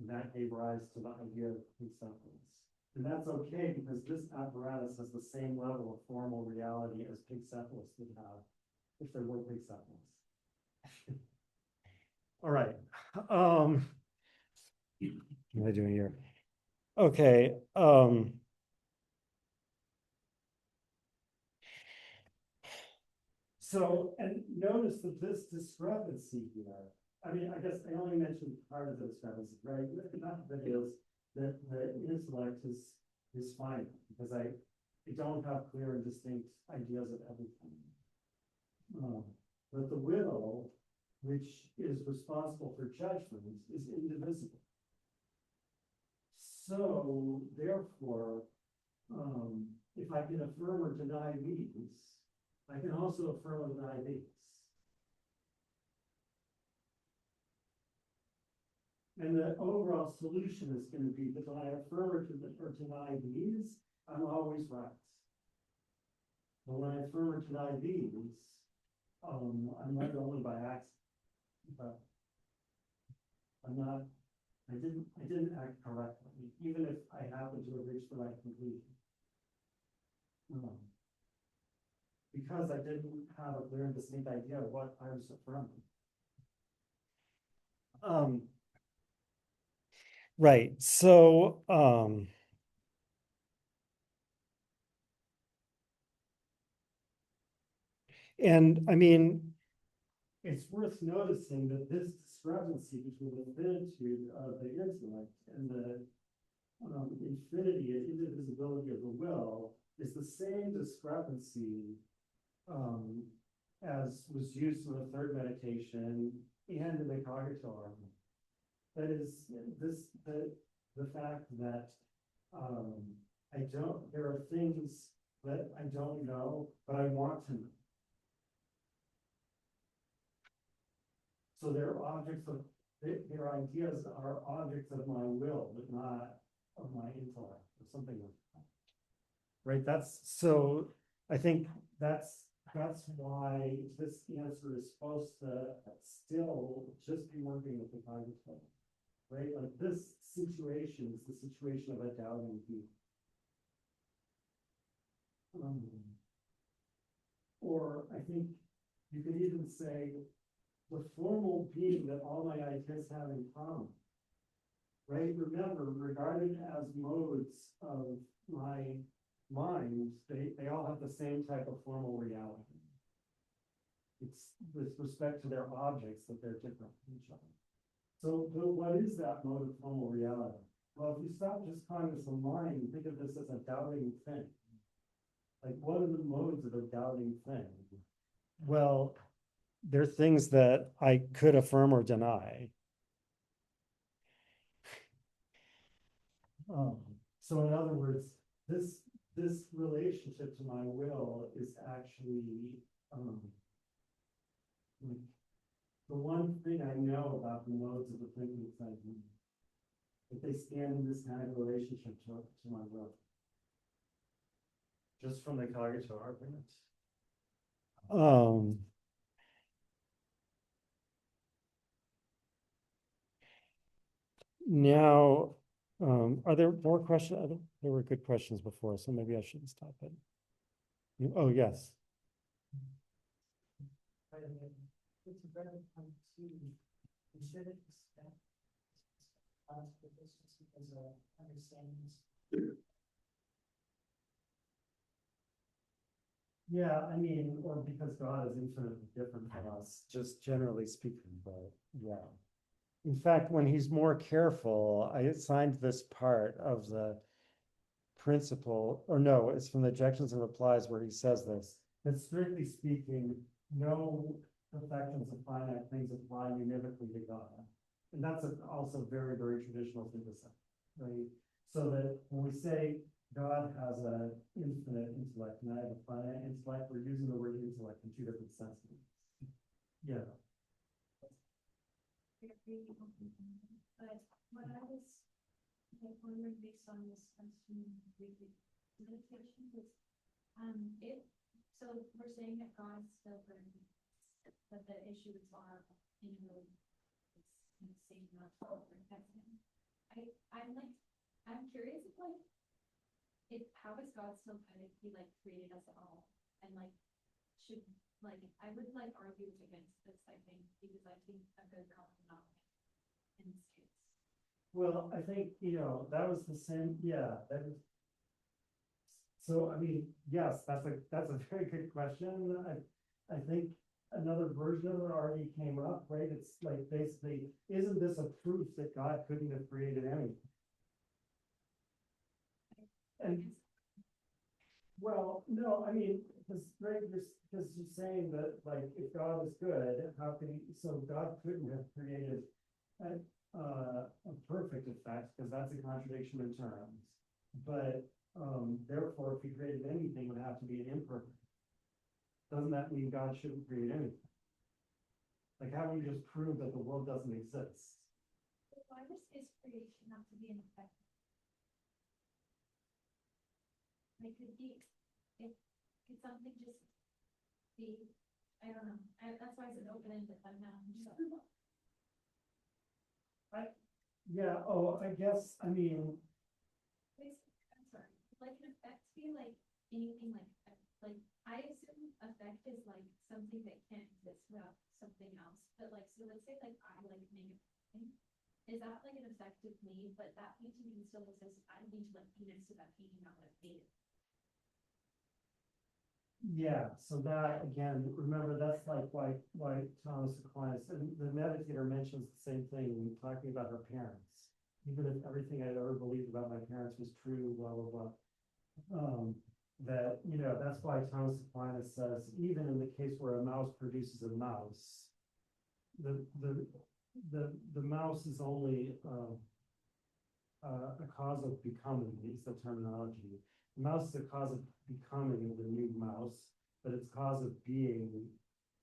And that gave rise to the idea of Pigcephalus. And that's okay, because this apparatus has the same level of formal reality as Pigcephalus would have if there were Pigcephalus. All right. What am I doing here? Okay. So, and notice that this discrepancy here, I mean, I guess I only mentioned part of the discrepancy, right? Not that is that the intellect is finite, because I don't have clear and distinct ideas of everything. But the will, which is responsible for judgment, is indivisible. So, therefore, if I can affirm or deny these, I can also affirm or deny these. And the overall solution is going to be that when I affirm or deny these, I'm always right. But when I affirm or deny these, I'm right only by accident. But I didn't act correctly, even if I happen to have reached the right conclusion. because I didn't have a clear and distinct idea of what I was affirming. Right, so, and I mean, it's worth noticing that this discrepancy between the finitude of the intellect and the infinity and indivisibility of the will is the same discrepancy as was used in the third meditation and in the cognitor. That is the fact that there are things that I don't know, but I want to know. So their ideas are objects of my will, but not of my intellect or something like that. Right, so I think that's why this answer is supposed to still just be working with the cognitive. Right, like this situation is the situation of a doubting being. Or I think you could even say the formal being that all my ideas have in common. Right, remember, regarded as modes of my mind, they all have the same type of formal reality. It's with respect to their objects that they're different from each other. So, what is that mode of formal reality? Well, if you stop just calling this a mind, and think of this as a doubting thing. Like, what are the modes of a doubting thing? Well, they're things that I could affirm or deny. So in other words, this relationship to my will is actually like the one thing I know about the modes of the thinking thing, that they stand in this kind of relationship to my will. Just from the cognitive argument. Now, are there more questions? There were good questions before, so maybe I shouldn't stop it. Oh, yes. It's better come to, we should expect this because understanding. Yeah, I mean, or because God is infinitely different from us, just generally speaking, but yeah. In fact, when he's more careful, I assigned this part of the principle, or no, it's from the objections and replies where he says this, that strictly speaking, no perfections of finite things apply univocally to God. And that's also very, very traditional thing to say, right? So that when we say God has an infinite intellect and I have a finite intellect, we're using the word intellect in two different senses. Yeah. But what I was wondering based on this question meditation was so we're saying that God's still burning, but the issues are in the same I'm curious if how is God still kind of created us all and should I would argue against this, I think, because I think a good common in this case. Well, I think, that was the same, yeah, that was. So, I mean, yes, that's a very good question. I think another version of it already came up, right? It's basically, isn't this a proof that God couldn't have created anything? And well, no, I mean, because you're saying that if God is good, how can so God couldn't have created a perfect effect, because that's a contradiction in terms. But therefore, if he created anything, it would have to be an imperfect. Doesn't that mean God shouldn't create anything? How do you just prove that the world doesn't exist? Why does his creation have to be an effect? Could something just be, I don't know. That's why I said open-ended, but now I'm just yeah, I guess, I mean. I'm sorry. Can effects be anything I assume a something that can't exist without something else, but like, so let's say like I like make a painting. Is that like an effective me, but that painting can still exist, I need to like be next to that painting, not like made it. Yeah, so that, again, remember, that's like why Thomas Aquinas, and the meditator mentions the same thing when talking about her parents. Even if everything I ever believed about my parents was true, blah, blah, blah. That, that's why Thomas Aquinas says, even in the case where a mouse produces a mouse, the mouse is only a cause of becoming, is the terminology. The mouse is a cause of becoming of the new mouse, but its cause of being,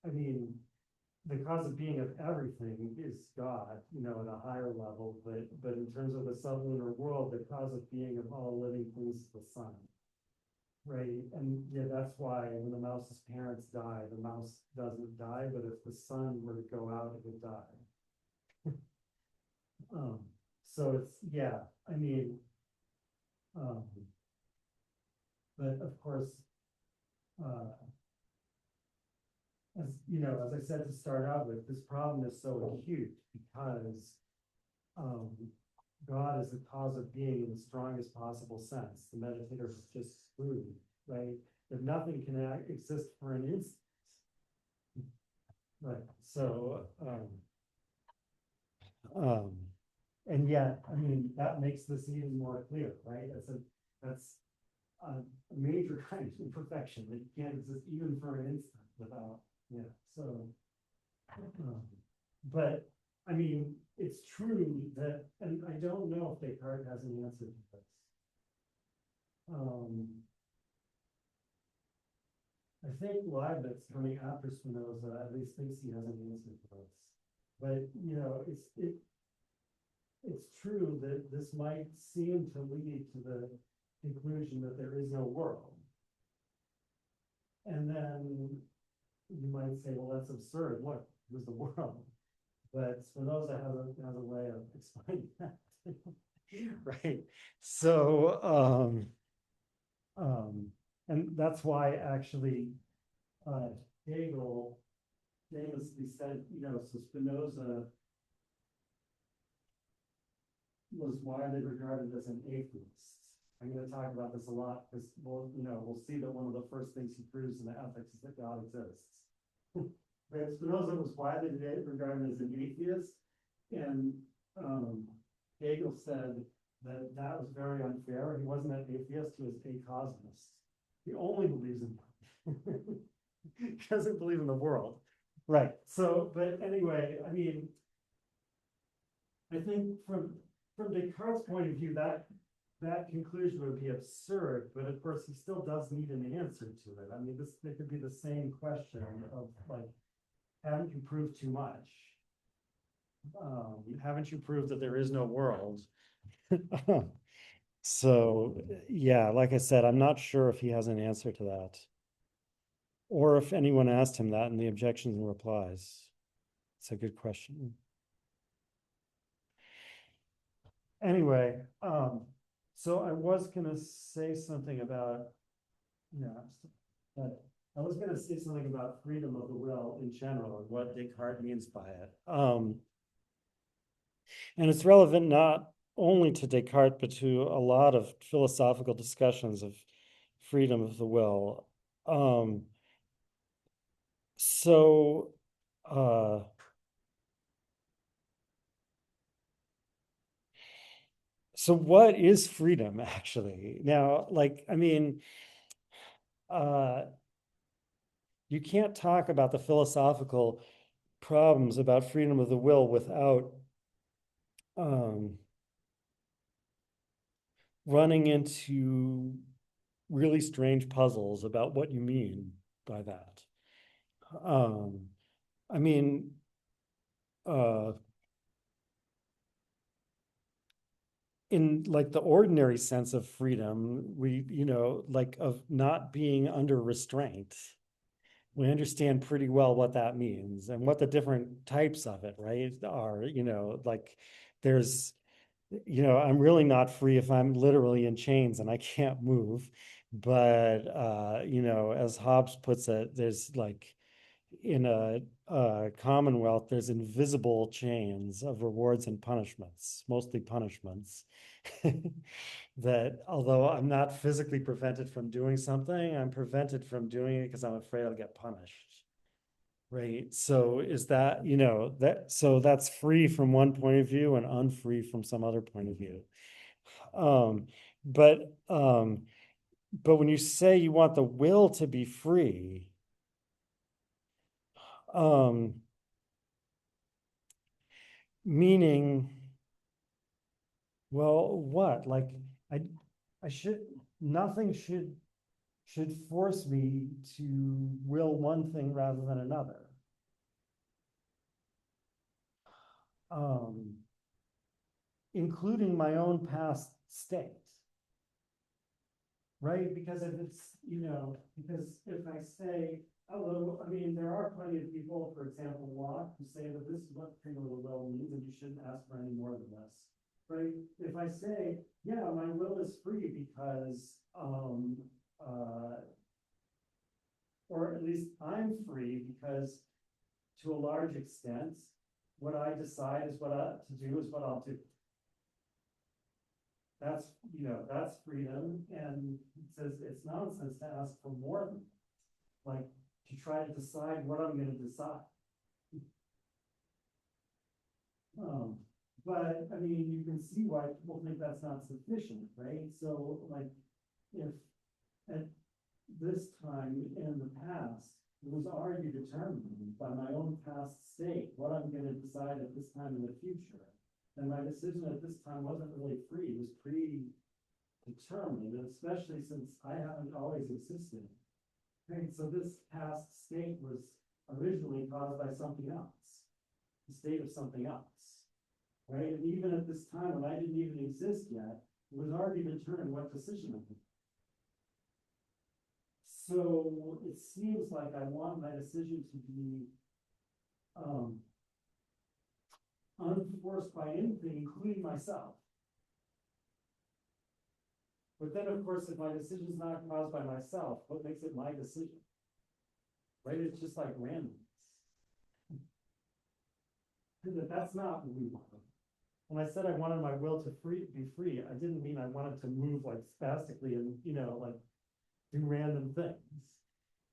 I mean, the cause of being of everything is God, at a higher level, but in terms of the sublunar world, the cause of being of all living things is the sun. Right, and yeah, that's why when the mouse's parents die, the mouse doesn't die, but if the sun were to go out, it would die. So it's, yeah, I mean, but of course, as I said to start out with, this problem is so acute because God is the cause of being in the strongest possible sense. The meditator is just screwed, right? If nothing can exist for an instant, right? So, and yet, I mean, that makes this even more clear, right? That's a major kind of imperfection that can't exist even for an instant without, yeah. So, but I mean, it's true that, and I don't know if Descartes has an answer to this. I think Leibniz, coming after Spinoza, at least thinks he has an answer to this. But it's true that this might seem to lead to the conclusion that there is no world. And then you might say, well, that's absurd. Look, there's the world. But Spinoza has a way of explaining that. Right. So, and that's why actually Hegel famously said, so Spinoza was widely regarded as an atheist. I'm going to talk about this a lot because we'll see that one of the first things he proves in the ethics is that God exists. But Spinoza was widely regarded as an atheist, and Hegel said that was very unfair. He wasn't an atheist, he was a cosmist. He only believes in God. He doesn't believe in the world. Right. So, but anyway, I mean, I think from Descartes' point of view, that conclusion would be absurd, but of course he still does need an answer to it. I mean, it could be the same question of like, haven't you proved too much? Haven't you proved that there is no world? So, yeah, like I said, I'm not sure if he has an answer to that. Or if anyone asked him that in the objections and replies. It's a good question. Anyway, so I was gonna say something about, but I was gonna say something about freedom of the will in general and what Descartes means by it. And it's relevant not only to Descartes, but to a lot of philosophical discussions of freedom of the will. So what is freedom actually? Now, like, I mean, you can't talk about the philosophical problems about freedom of the will without running into really strange puzzles about what you mean by that. I mean, in like the ordinary sense of freedom, we, like of not being under restraint, we understand pretty well what that means and what the different types of it, right, are, like there's, I'm really not free if I'm literally in chains and I can't move. But, as Hobbes puts it, there's like, in a commonwealth, there's invisible chains of rewards and punishments, mostly punishments. That although I'm not physically prevented from doing something, I'm prevented from doing it because I'm afraid I'll get punished. Right. So is that, so that's free from one point of view and unfree from some other point of view. Um, but um, but when you say you want the will to be free, um, meaning, well, what? Like I I should nothing should force me to will one thing rather than another. Um, including my own past state. Right? Because if it's, because if I say, although, I mean, there are plenty of people, for example, Locke, who say that this is what freedom of the will means, and you shouldn't ask for any more than this. Right? If I say, yeah, my will is free because, or at least I'm free because to a large extent, what I decide is to do is what I'll do. That's, that's freedom, and it says it's nonsense to ask for more than that. Like to try to decide what I'm going to decide. But I mean, you can see why people think that's not sufficient, right? So, like, if at this time in the past, it was already determined by my own past state what I'm going to decide at this time in the future. And my decision at this time wasn't really free, it was predetermined, and especially since I haven't always existed. Right, so this past state was originally caused by something else, the state of something else. Right, and even at this time when I didn't even exist yet, it was already determined what decision I made. So it seems like I want my decision to be unforced by anything, including myself. But then, of course, if my decision is not caused by myself, what makes it my decision? Right? It's just like randomness. That's not what we want. When I said I wanted my will to be free, I didn't mean I wanted to move like spastically and, like do random things.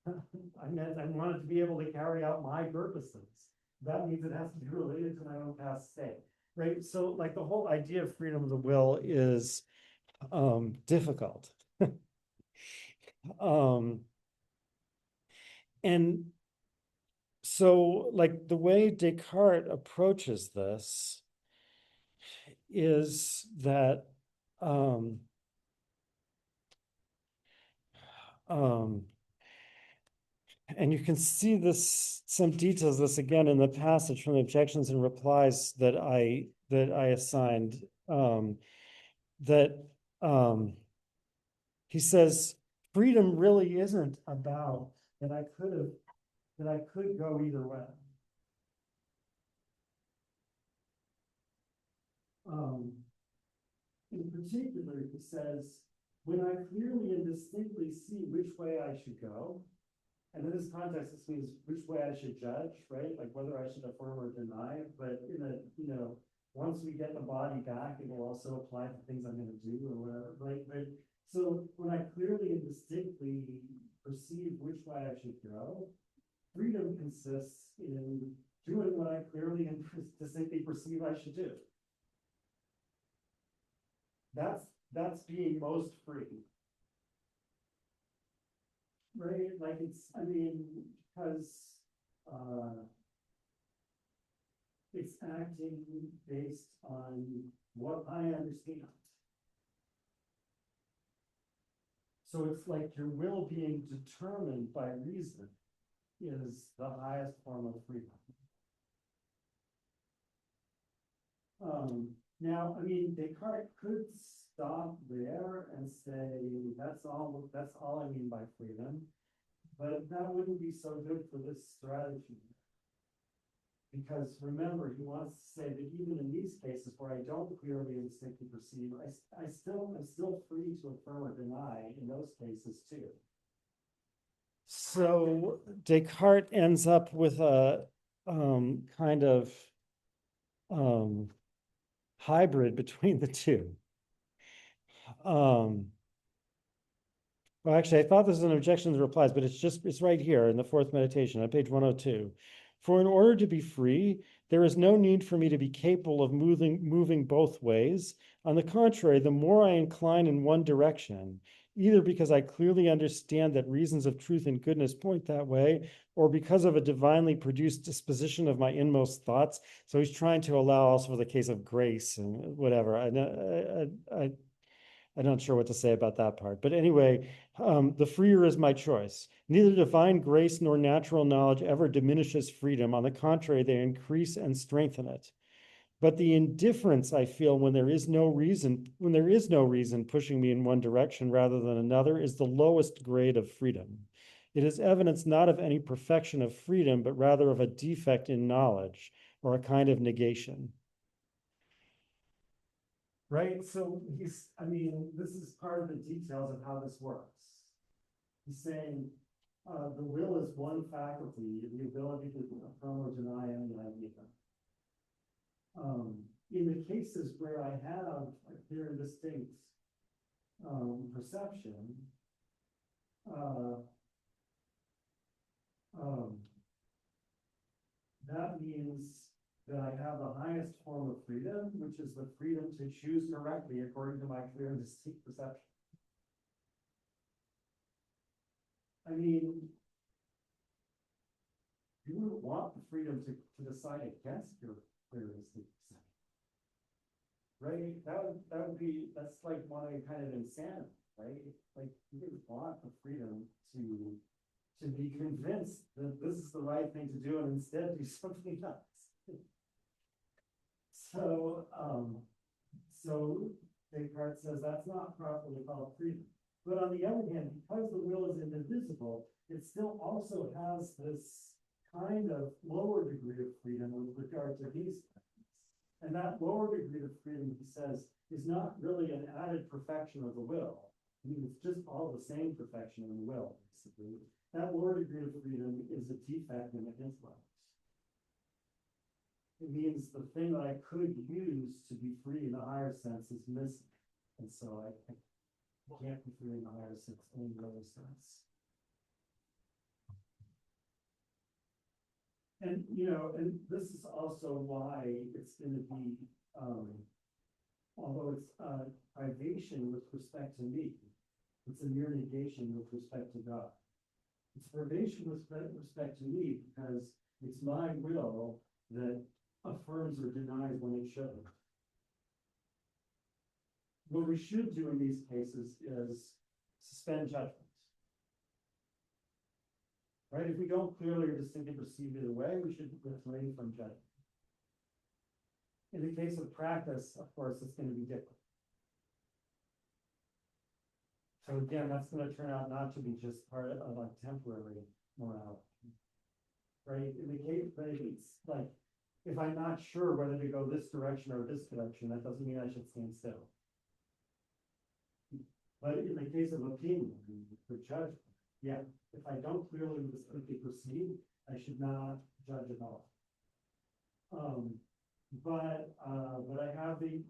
I meant I wanted to be able to carry out my purposes. That means it has to be related to my own past state, right? So like the whole idea of freedom of the will is difficult. And so like the way Descartes approaches this is that and you can see this, some details of this again in the passage from the objections and replies that I assigned. That he says freedom really isn't about that I could go either way. In particular, he says, when I clearly and distinctly see which way I should go, and in this context, this means which way I should judge, right? Like whether I should affirm or deny. But in a, once we get the body back, it will also apply to things I'm going to do or whatever, right? But so when I clearly and distinctly perceive which way I should go, freedom consists in doing what I clearly and distinctly perceive I should do. That's being most free. Right? Like it's, I mean, because it's acting based on what I understand. So it's like your will being determined by reason is the highest form of freedom. Now, I mean, Descartes could stop there and say, that's all I mean by freedom, but that wouldn't be so good for this strategy. Because remember, he wants to say that even in these cases where I don't clearly and distinctly perceive, I'm still free to affirm or deny in those cases too. So Descartes ends up with a kind of hybrid between the two. Well, actually, I thought this was an objection to the replies, but it's right here in the fourth meditation on page 102. For in order to be free, there is no need for me to be capable of moving both ways. On the contrary, the more I incline in one direction, either because I clearly understand that reasons of truth and goodness point that way, or because of a divinely produced disposition of my inmost thoughts. So he's trying to allow also for the case of grace and whatever. I'm not sure what to say about that part. But anyway, the freer is my choice. Neither divine grace nor natural knowledge ever diminishes freedom. On the contrary, they increase and strengthen it. But the indifference I feel when there is no reason pushing me in one direction rather than another is the lowest grade of freedom. It is evidence not of any perfection of freedom, but rather of a defect in knowledge or a kind of negation. Right? So this is part of the details of how this works. He's saying the will is one faculty, the ability to affirm or deny any idea. In the cases where I have a clear and distinct perception, that means that I have the highest form of freedom, which is the freedom to choose correctly according to my clear and distinct perception. I mean, you wouldn't want the freedom to decide against your clear and distinct perception. Right? That's like wanting kind of insanity, right? Like you would want the freedom to be convinced that this is the right thing to do and instead do something else. So Descartes says that's not properly called freedom. But on the other hand, because the will is indivisible, it still also has this kind of lower degree of freedom with regard to these things. And that lower degree of freedom, he says, is not really an added perfection of the will. I mean, it's just all the same perfection in the will, basically. That lower degree of freedom is a defect in the intellect. It means the thing that I could use to be free in the higher sense is missing. And so I can't be free in the higher sense, only the lower sense. And, and this is also why it's going to be, although it's privation with respect to me, it's a mere negation with respect to God. It's privation with respect to me because it's my will that affirms or denies when it shouldn't. What we should do in these cases is suspend judgment. Right? If we don't clearly or distinctly perceive either way, we should refrain from judgment. In the case of practice, of course, it's going to be different. So again, that's going to turn out not to be just part of a temporary morality. Right? In the case, but it's like, if I'm not sure whether to go this direction or this direction, that doesn't mean I should stand still. But in the case of opinion, for judgment, yeah, if I don't clearly distinctly perceive, I should not judge at all. But I have the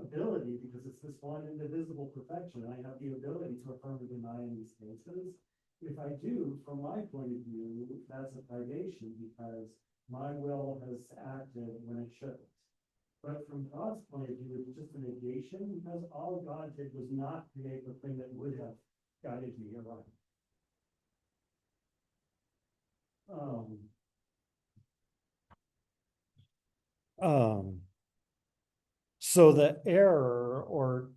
ability, because it's this one indivisible perfection, I have the ability to affirm or deny in these cases. If I do, from my point of view, that's a privation because my will has acted when it shouldn't. But from God's point of view, it's just a negation because all God did was not create the thing that would have guided me aright. So the error or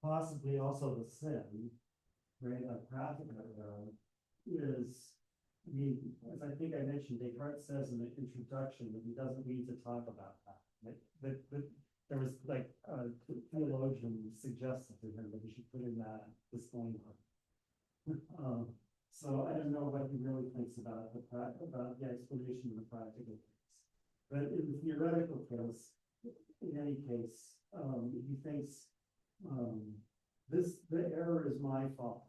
possibly also the sin, right, a practical error is, I mean, as I think I mentioned, Descartes says in the introduction that he doesn't need to talk about that. That there was like a theologian suggested to him that he should put in that disclaimer. So I don't know what he really thinks about the explanation of the practical case. But in the theoretical case, in any case, he thinks the error is my fault.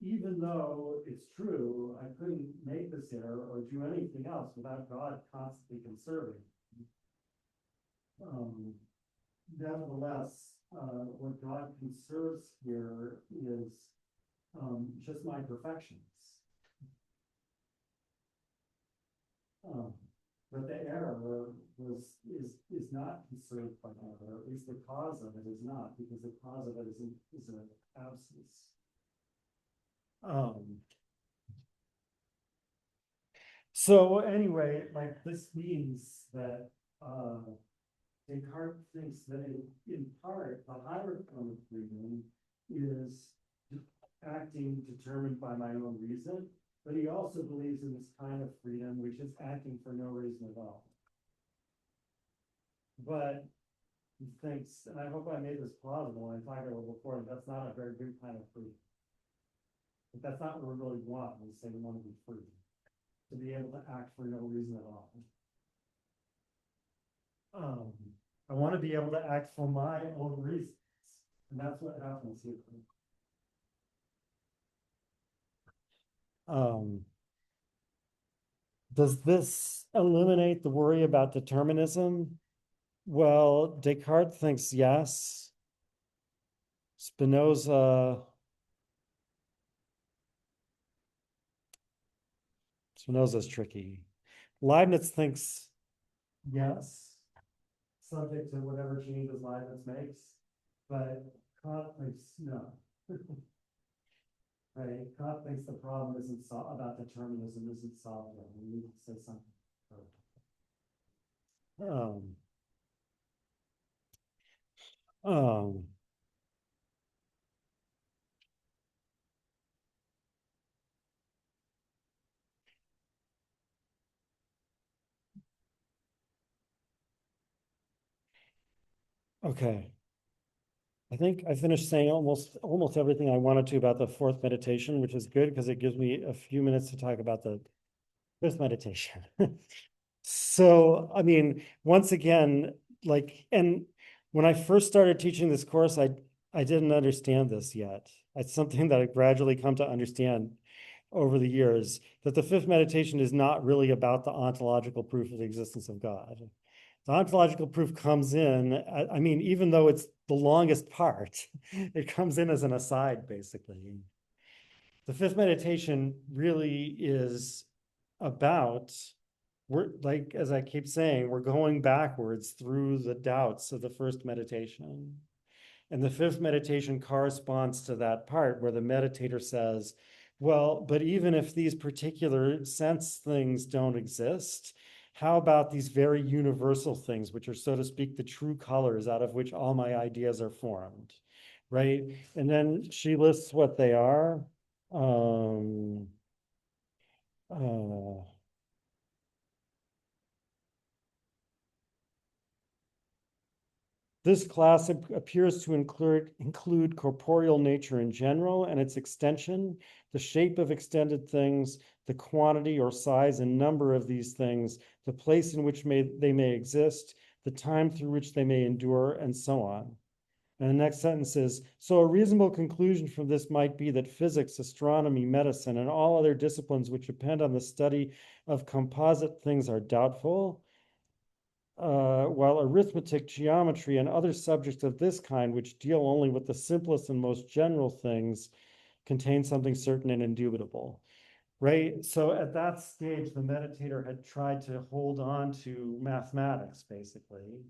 Even though it's true, I couldn't make this error or do anything else without God constantly conserving. Nevertheless, what God conserves here is just my perfections. But the error is not conserved by God, or at least the cause of it is not, because the cause of it is an absence. So anyway, like this means that Descartes thinks that in part the higher form of freedom is acting determined by my own reason, but he also believes in this kind of freedom which is acting for no reason at all. But he thinks, and I hope I made this plausible when I talked about it before, that's not a very good kind of freedom. But that's not what we really want when we say we want to be free, to be able to act for no reason at all. I want to be able to act for my own reasons, and that's what happens here. Does this eliminate the worry about determinism? Well, Descartes thinks yes. Spinoza's tricky. Leibniz thinks yes, subject to whatever changes Leibniz makes, but Kant thinks no. Right? Kant thinks the problem isn't about determinism isn't solved yet. We need to say something. Um, okay. I think I finished saying almost everything I wanted to about the fourth meditation, which is good because it gives me a few minutes to talk about the fifth meditation. So, I mean, once again, like, and when I first started teaching this course, I didn't understand this yet. It's something that I've gradually come to understand over the years, that the fifth meditation is not really about the ontological proof of the existence of God. The ontological proof comes in, I mean, even though it's the longest part, it comes in as an aside, basically. The fifth meditation really is about, we're like, as I keep saying, we're going backwards through the doubts of the first meditation. And the fifth meditation corresponds to that part where the meditator says, well, but even if these particular sense things don't exist, how about these very universal things, which are, so to speak, the true colors out of which all my ideas are formed, right? And then she lists what they are. Uh, This class appears to include corporeal nature in general and its extension, the shape of extended things, the quantity or size and number of these things, the place in which they may exist, the time through which they may endure, and so on. And the next sentence is, so a reasonable conclusion from this might be that physics, astronomy, medicine, and all other disciplines which depend on the study of composite things are doubtful, while arithmetic, geometry, and other subjects of this kind, which deal only with the simplest and most general things, contain something certain and indubitable, right? So at that stage, the meditator had tried to hold on to mathematics, basically.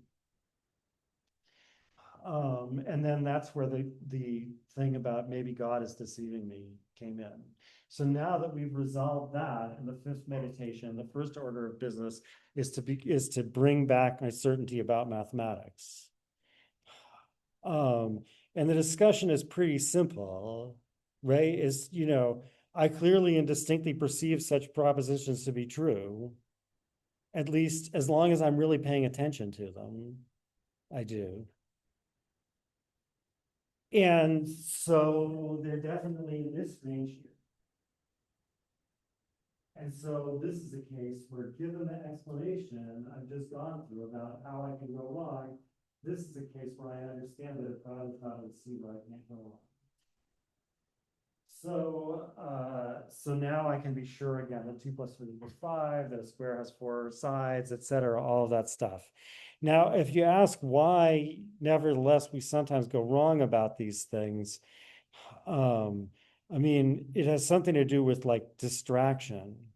And then that's where the thing about maybe God is deceiving me came in. So now that we've resolved that in the fifth meditation, the first order of business is to bring back my certainty about mathematics. And the discussion is pretty simple, right? Is, I clearly and distinctly perceive such propositions to be true, at least as long as I'm really paying attention to them. I do. And so they're definitely in this range here. And so this is a case where, given the explanation I've just gone through about how I can go wrong, this is a case where I understand that if God is not in C, I can't go on. So now I can be sure again that 2 + 3 = 5, that a square has 4 sides, etc., all of that stuff. Now, if you ask why, nevertheless, we sometimes go wrong about these things, I mean, it has something to do with like distraction.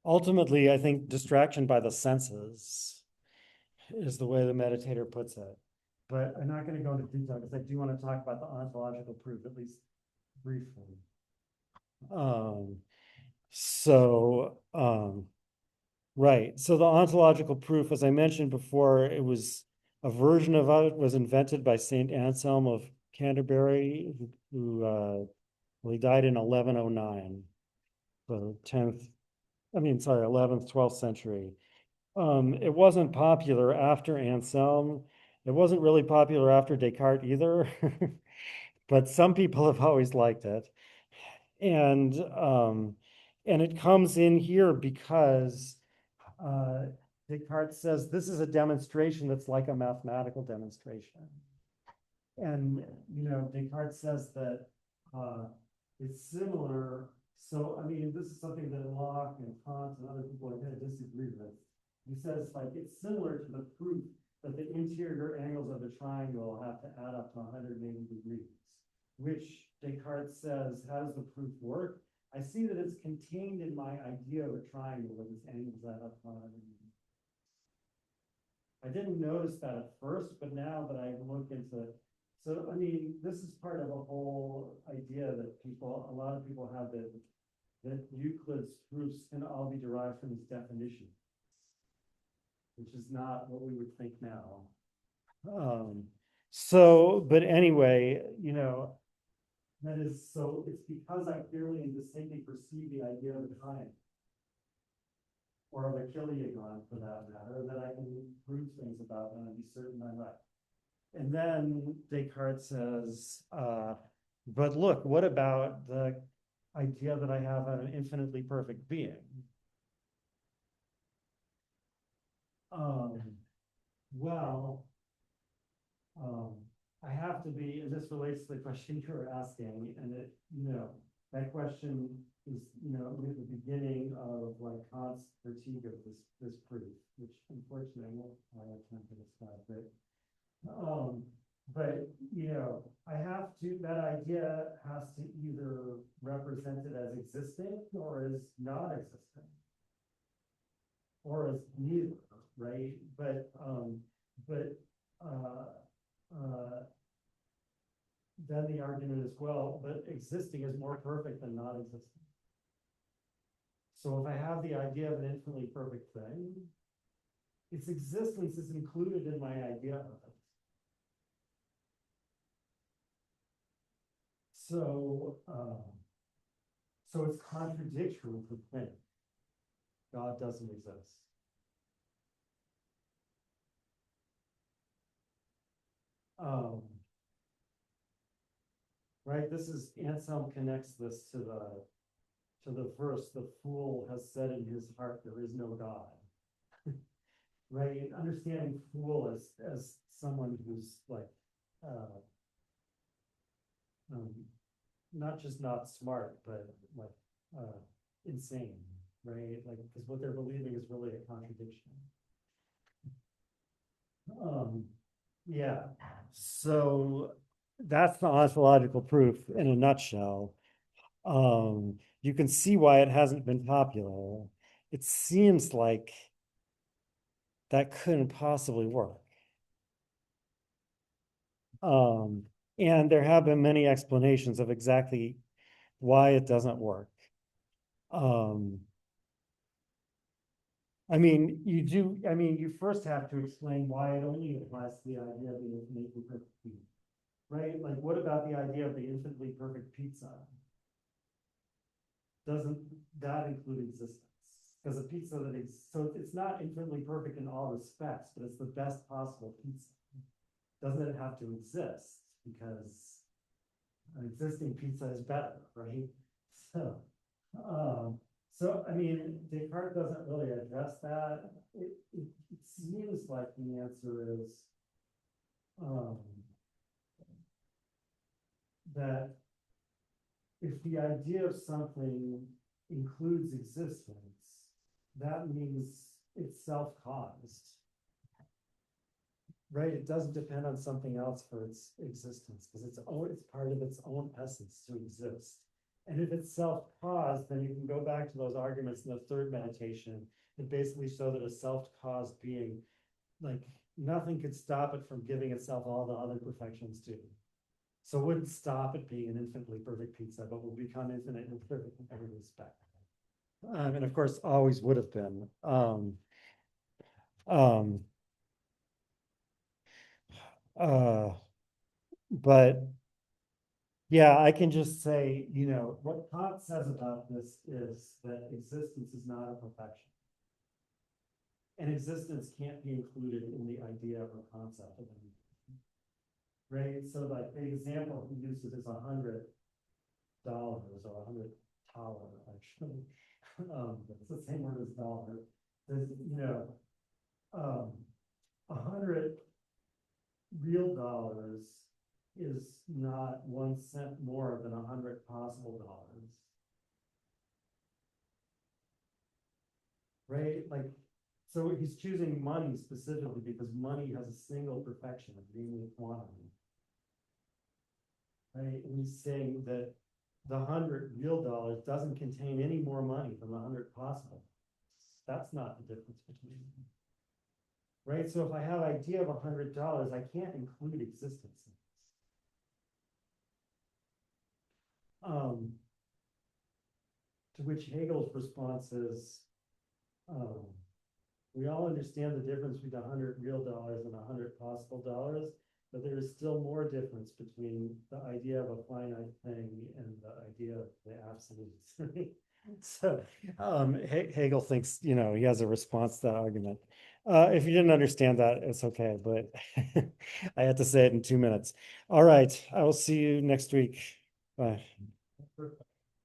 Ultimately, I think distraction by the senses is the way the meditator puts it. But I'm not going to go into detail because I do want to talk about the ontological proof, at least briefly. Right. So the ontological proof, as I mentioned before, it was a version of it was invented by Saint Anselm of Canterbury, who well, he died in 1109, the 10th, 11th, 12th century. It wasn't popular after Anselm. It wasn't really popular after Descartes either, but some people have always liked it. And it comes in here because Descartes says this is a demonstration that's like a mathematical demonstration. And, Descartes says that it's similar. So, I mean, this is something that Locke and Kant and other people are going to disagree with. He says, like, it's similar to the proof that the interior angles of a triangle have to add up to 180 degrees, which Descartes says, how does the proof work? I see that it's contained in my idea of a triangle with its angles add up to 180 degrees. I didn't notice that at first, but now that I look into it, so, I mean, this is part of a whole idea that a lot of people have that Euclid's proofs can all be derived from his definition, which is not what we would think now. But anyway, that is, so it's because I clearly and distinctly perceive the idea of a triangle, or of a kilogon for that matter, that I can prove things about them and be certain I'm right. And then Descartes says, but look, what about the idea that I have an infinitely perfect being? I have to be, and this relates to the question you were asking, and that question is, with the beginning of like Kant's critique of this proof, which unfortunately I won't have time to describe, but I have to, that idea has to either represent it as existing or as not existing, or as neither, right? But then the argument is, well, but existing is more perfect than not existing. So if I have the idea of an infinitely perfect thing, its existence is included in my idea of it. So it's contradictory to think God doesn't exist. Right, this is, Anselm connects this to the verse, the fool has said in his heart there is no God. Right, understanding fool as someone who's like not just not smart, but like insane, right? Like, because what they're believing is really a contradiction. Yeah, so that's the ontological proof in a nutshell. You can see why it hasn't been popular. It seems like that couldn't possibly work. And there have been many explanations of exactly why it doesn't work. You first have to explain why it only applies to the idea of the infinitely perfect being, right? Like, what about the idea of the infinitely perfect pizza? Doesn't that include existence? Because a pizza that is, so it's not infinitely perfect in all respects, but it's the best possible pizza. Doesn't it have to exist? Because an existing pizza is better, right? So, I mean, Descartes doesn't really address that. It seems like the answer is, um, that if the idea of something includes existence, that means it's self-caused. Right? It doesn't depend on something else for its existence, because it's part of its own essence to exist. And if it's self-caused, then you can go back to those arguments in the third meditation that basically show that a self-caused being, like, nothing could stop it from giving itself all the other perfections too. So it wouldn't stop it being an infinitely perfect pizza, but will become infinitely perfect in every respect. And of course, always would have been. But yeah, I can just say, what Kant says about this is that existence is not a perfection. And existence can't be included in the idea or concept of anything. Right? So like the example he uses is $100 or $100 actually. It's the same word as dollar. There's, 100 real dollars is not 1 cent more than 100 possible dollars. Right? Like, so he's choosing money specifically because money has a single perfection of being the quantity. Right? And he's saying that the 100 real dollars doesn't contain any more money than the 100 possible. That's not the difference between them. Right? So if I have idea of $100, I can't include existence in this. To which Hegel's response is, we all understand the difference between 100 real dollars and 100 possible dollars, but there is still more difference between the idea of a finite thing and the idea of the absolutes. So Hegel thinks, he has a response to that argument. If you didn't understand that, it's okay, but I had to say it in 2 minutes. All right, I will see you next week. Bye.